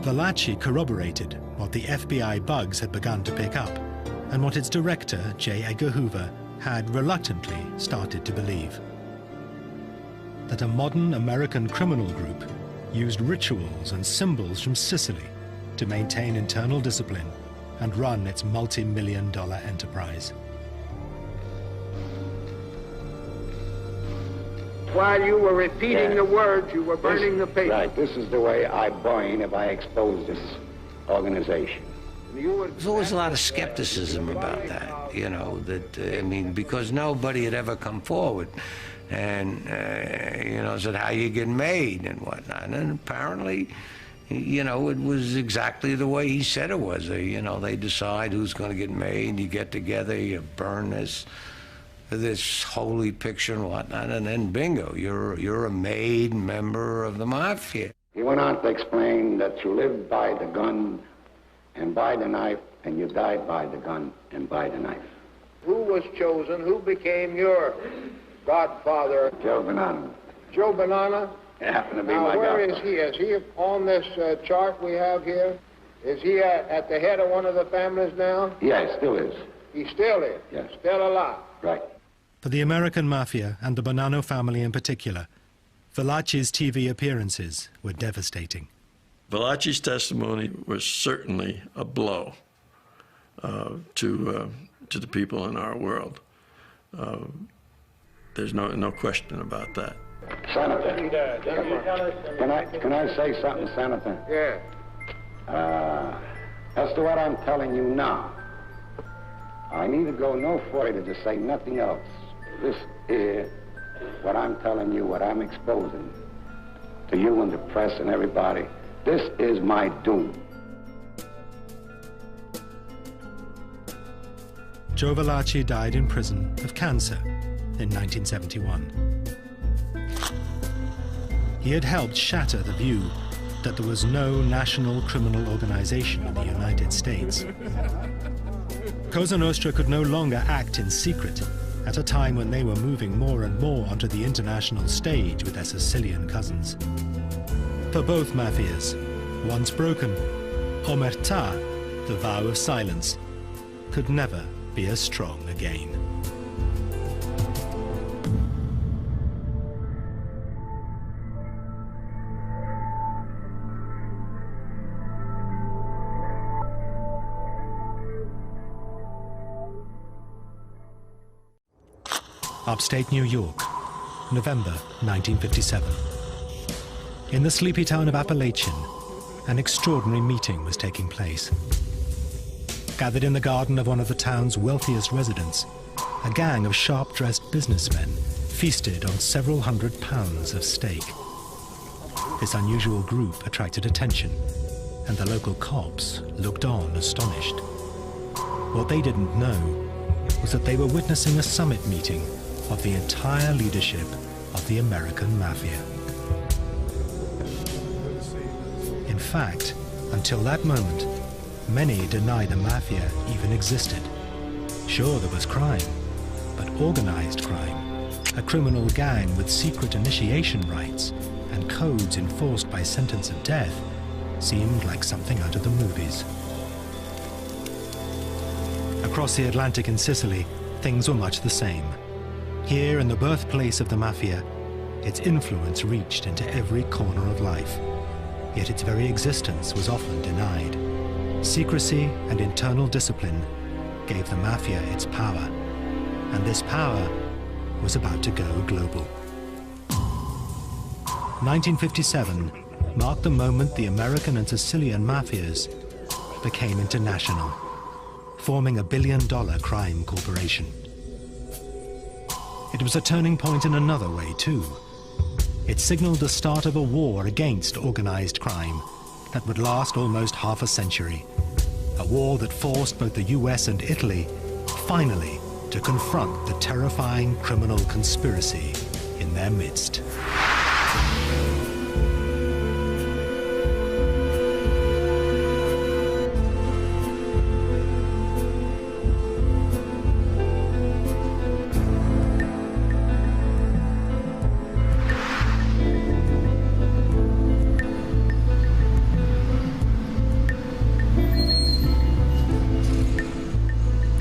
Valachi corroborated what the FBI bugs had begun to pick up, and what its director, J. Edgar Hoover, had reluctantly started to believe. That a modern American criminal group used rituals and symbols from Sicily to maintain internal discipline and run its multi-million-dollar enterprise. While you were repeating the words, you were burning the paper. Right, this is the way I burn if I expose this organization. There's always a lot of skepticism about that, you know, that, I mean, because nobody had ever come forward and, you know, said how you get made and whatnot. And apparently, you know, it was exactly the way he said it was. You know, they decide who's going to get made, you get together, you burn this holy picture and whatnot, and then bingo, you're a made member of the mafia. He went on to explain that you lived by the gun and by the knife, and you died by the gun and by the knife. Who was chosen? Who became your godfather? Joe Bonanno. Joe Bonanno? It happened to be my godfather. Now, where is he? Is he on this chart we have here? Is he at the head of one of the families now? Yeah, he still is. He still is? Yes. Still alive? Right. For the American Mafia, and the Bonanno family in particular, Valachi's TV appearances were devastating. Valachi's testimony was certainly a blow to the people in our world. There's no question about that. Senator, can I say something, Senator? Yeah. As to what I'm telling you now, I need to go no further to say nothing else. This is what I'm telling you, what I'm exposing to you and the press and everybody. This is my doom. Joe Valachi died in prison of cancer in 1971. He had helped shatter the view that there was no national criminal organization in the United States. Cosa Nostra could no longer act in secret at a time when they were moving more and more onto the international stage with their Sicilian cousins. For both mafias, once broken, omertà, the vow of silence, could never be as strong again. Upstate New York, November 1957. In the sleepy town of Appalachian, an extraordinary meeting was taking place. Gathered in the garden of one of the town's wealthiest residents, a gang of sharp-dressed businessmen feasted on several hundred pounds of steak. This unusual group attracted attention, and the local cops looked on astonished. What they didn't know was that they were witnessing a summit meeting of the entire leadership of the American Mafia. In fact, until that moment, many denied the Mafia even existed. Sure, there was crime, but organized crime, a criminal gang with secret initiation rites and codes enforced by sentence of death, seemed like something out of the movies. Across the Atlantic in Sicily, things were much the same. Here, in the birthplace of the Mafia, its influence reached into every corner of life. Yet its very existence was often denied. Secrecy and internal discipline gave the Mafia its power, and this power was about to go global. 1957 marked the moment the American and Sicilian mafias became international, forming a billion-dollar crime corporation. It was a turning point in another way, too. It signaled the start of a war against organized crime that would last almost half a century. A war that forced both the US and Italy, finally, to confront the terrifying criminal conspiracy in their midst.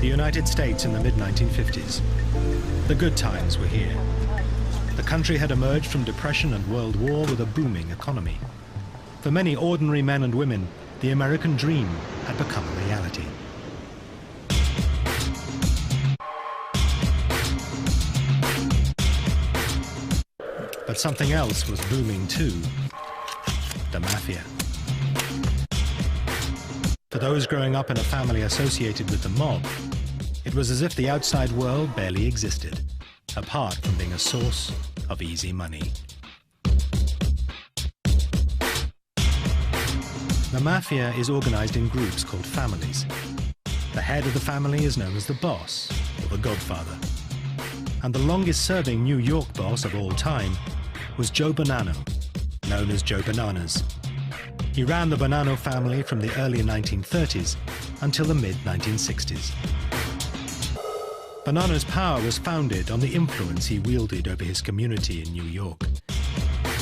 United States in the mid-1950s. The good times were here. The country had emerged from depression and World War with a booming economy. For many ordinary men and women, the American dream had become a reality. But something else was booming too: the mafia. For those growing up in a family associated with the mob, it was as if the outside world barely existed, apart from being a source of easy money. The mafia is organized in groups called families. The head of the family is known as the boss, or the godfather. And the longest-serving New York boss of all time was Joe Bonanno, known as Joe Bananas. He ran the Bonanno family from the early 1930s until the mid-1960s. Bonanno's power was founded on the influence he wielded over his community in New York.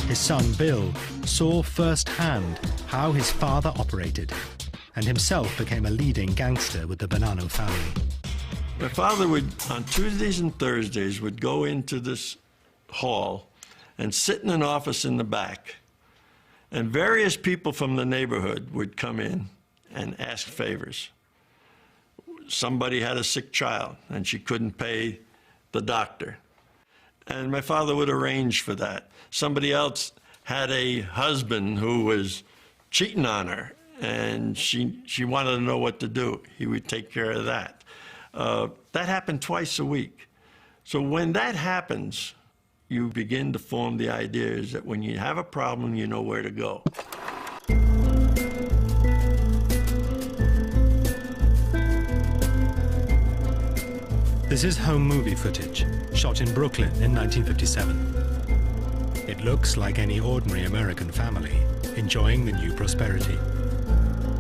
His son Bill saw firsthand how his father operated, and himself became a leading gangster with the Bonanno family. My father would, on Tuesdays and Thursdays, would go into this hall and sit in an office in the back, and various people from the neighborhood would come in and ask favors. Somebody had a sick child and she couldn't pay the doctor, and my father would arrange for that. Somebody else had a husband who was cheating on her and she wanted to know what to do. He would take care of that. That happened twice a week. So when that happens, you begin to form the ideas that when you have a problem, you know where to go. This is home movie footage, shot in Brooklyn in 1957. It looks like any ordinary American family, enjoying the new prosperity.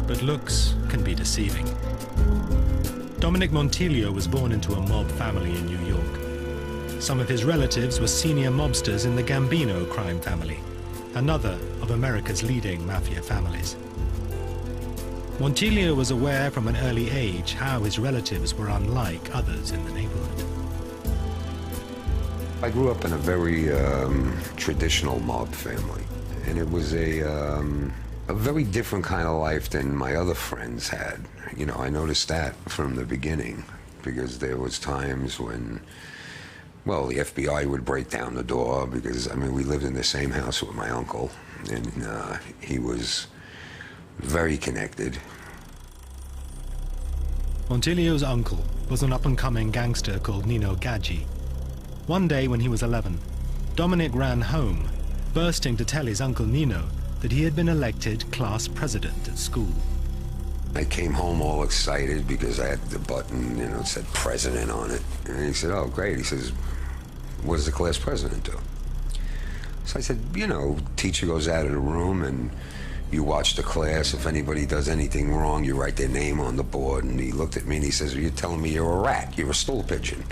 But looks can be deceiving. Dominic Montilio was born into a mob family in New York. Some of his relatives were senior mobsters in the Gambino crime family, another of America's leading mafia families. Montilio was aware from an early age how his relatives were unlike others in the neighborhood. I grew up in a very traditional mob family, and it was a very different kind of life than my other friends had. You know, I noticed that from the beginning, because there was times when, well, the FBI would break down the door because, I mean, we lived in the same house with my uncle, and he was very connected. Montilio's uncle was an up-and-coming gangster called Nino Gaggi. One day when he was 11, Dominic ran home, bursting to tell his uncle Nino that he had been elected class president at school. I came home all excited because I had the button, you know, it said president on it. And he said, oh, great. He says, what does the class president do? So I said, you know, teacher goes out of the room and you watch the class. If anybody does anything wrong, you write their name on the board. And he looked at me and he says, you're telling me you're a rat. You're a stool pigeon.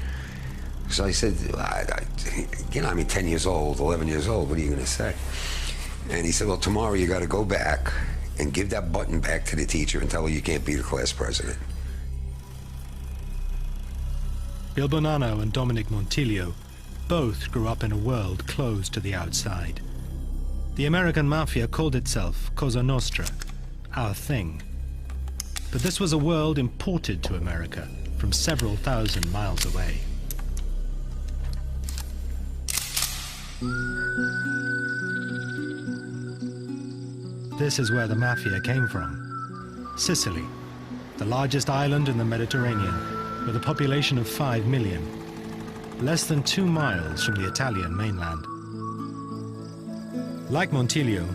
So I said, you know, I mean, 10 years old, 11 years old, what are you going to say? And he said, well, tomorrow you got to go back and give that button back to the teacher and tell her you can't be the class president. Bill Bonanno and Dominic Montilio both grew up in a world closed to the outside. The American mafia called itself Cosa Nostra, our thing. But this was a world imported to America from several thousand miles away. This is where the mafia came from. Sicily, the largest island in the Mediterranean, with a population of 5 million, less than 2 miles from the Italian mainland. Like Montiglio,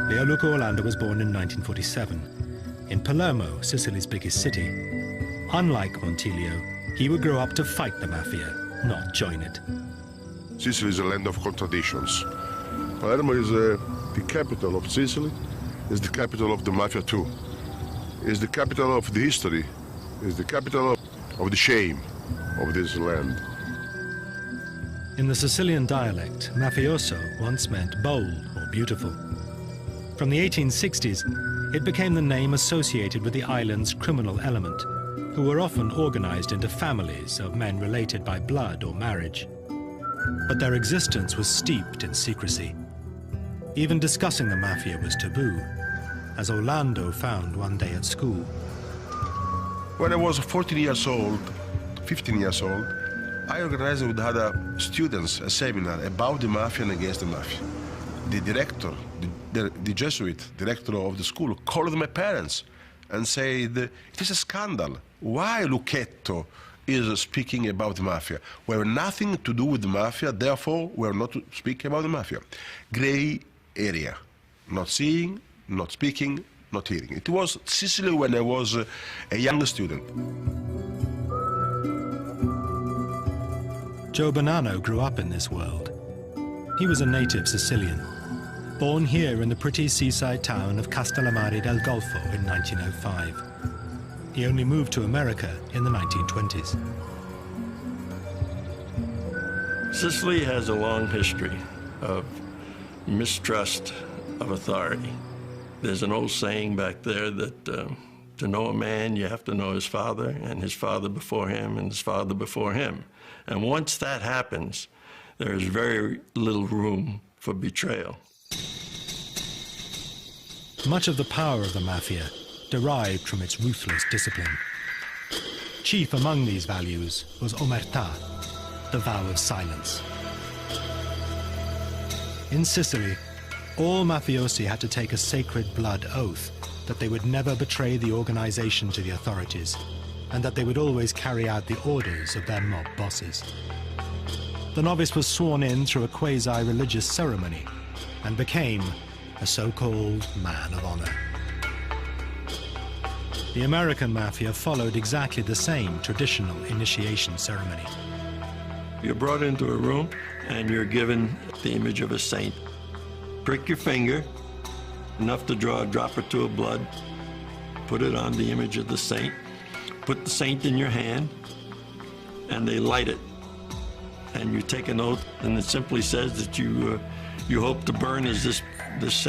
Leoluco Orlando was born in 1947, in Palermo, Sicily's biggest city. Unlike Montiglio, he would grow up to fight the mafia, not join it. Sicily is a land of contradictions. Palermo is the capital of Sicily, is the capital of the mafia too. Is the capital of the history, is the capital of the shame of this land. In the Sicilian dialect, mafioso once meant bold or beautiful. From the 1860s, it became the name associated with the island's criminal element, who were often organized into families of men related by blood or marriage. But their existence was steeped in secrecy. Even discussing the mafia was taboo, as Orlando found one day at school. When I was 14 years old, 15 years old, I organized with other students a seminar about the mafia and against the mafia. The director, the Jesuit director of the school, called my parents and said, "It is a scandal. Why Lucchetto is speaking about the mafia? We have nothing to do with the mafia, therefore we are not speaking about the mafia." Gray area, not seeing, not speaking, not hearing. It was Sicily when I was a young student. Joe Bonanno grew up in this world. He was a native Sicilian, born here in the pretty seaside town of Castellammare del Golfo in 1905. He only moved to America in the 1920s. Sicily has a long history of mistrust of authority. There's an old saying back there that to know a man, you have to know his father, and his father before him, and his father before him. And once that happens, there is very little room for betrayal. Much of the power of the mafia derived from its ruthless discipline. Chief among these values was omertà, the vow of silence. In Sicily, all mafiosi had to take a sacred blood oath that they would never betray the organization to the authorities, and that they would always carry out the orders of their mob bosses. The novice was sworn in through a quasi-religious ceremony and became a so-called man of honor. The American mafia followed exactly the same traditional initiation ceremony. You're brought into a room and you're given the image of a saint. Prick your finger, enough to draw a drop or two of blood, put it on the image of the saint, put the saint in your hand, and they light it. And you take an oath, and it simply says that you hope to burn as this saint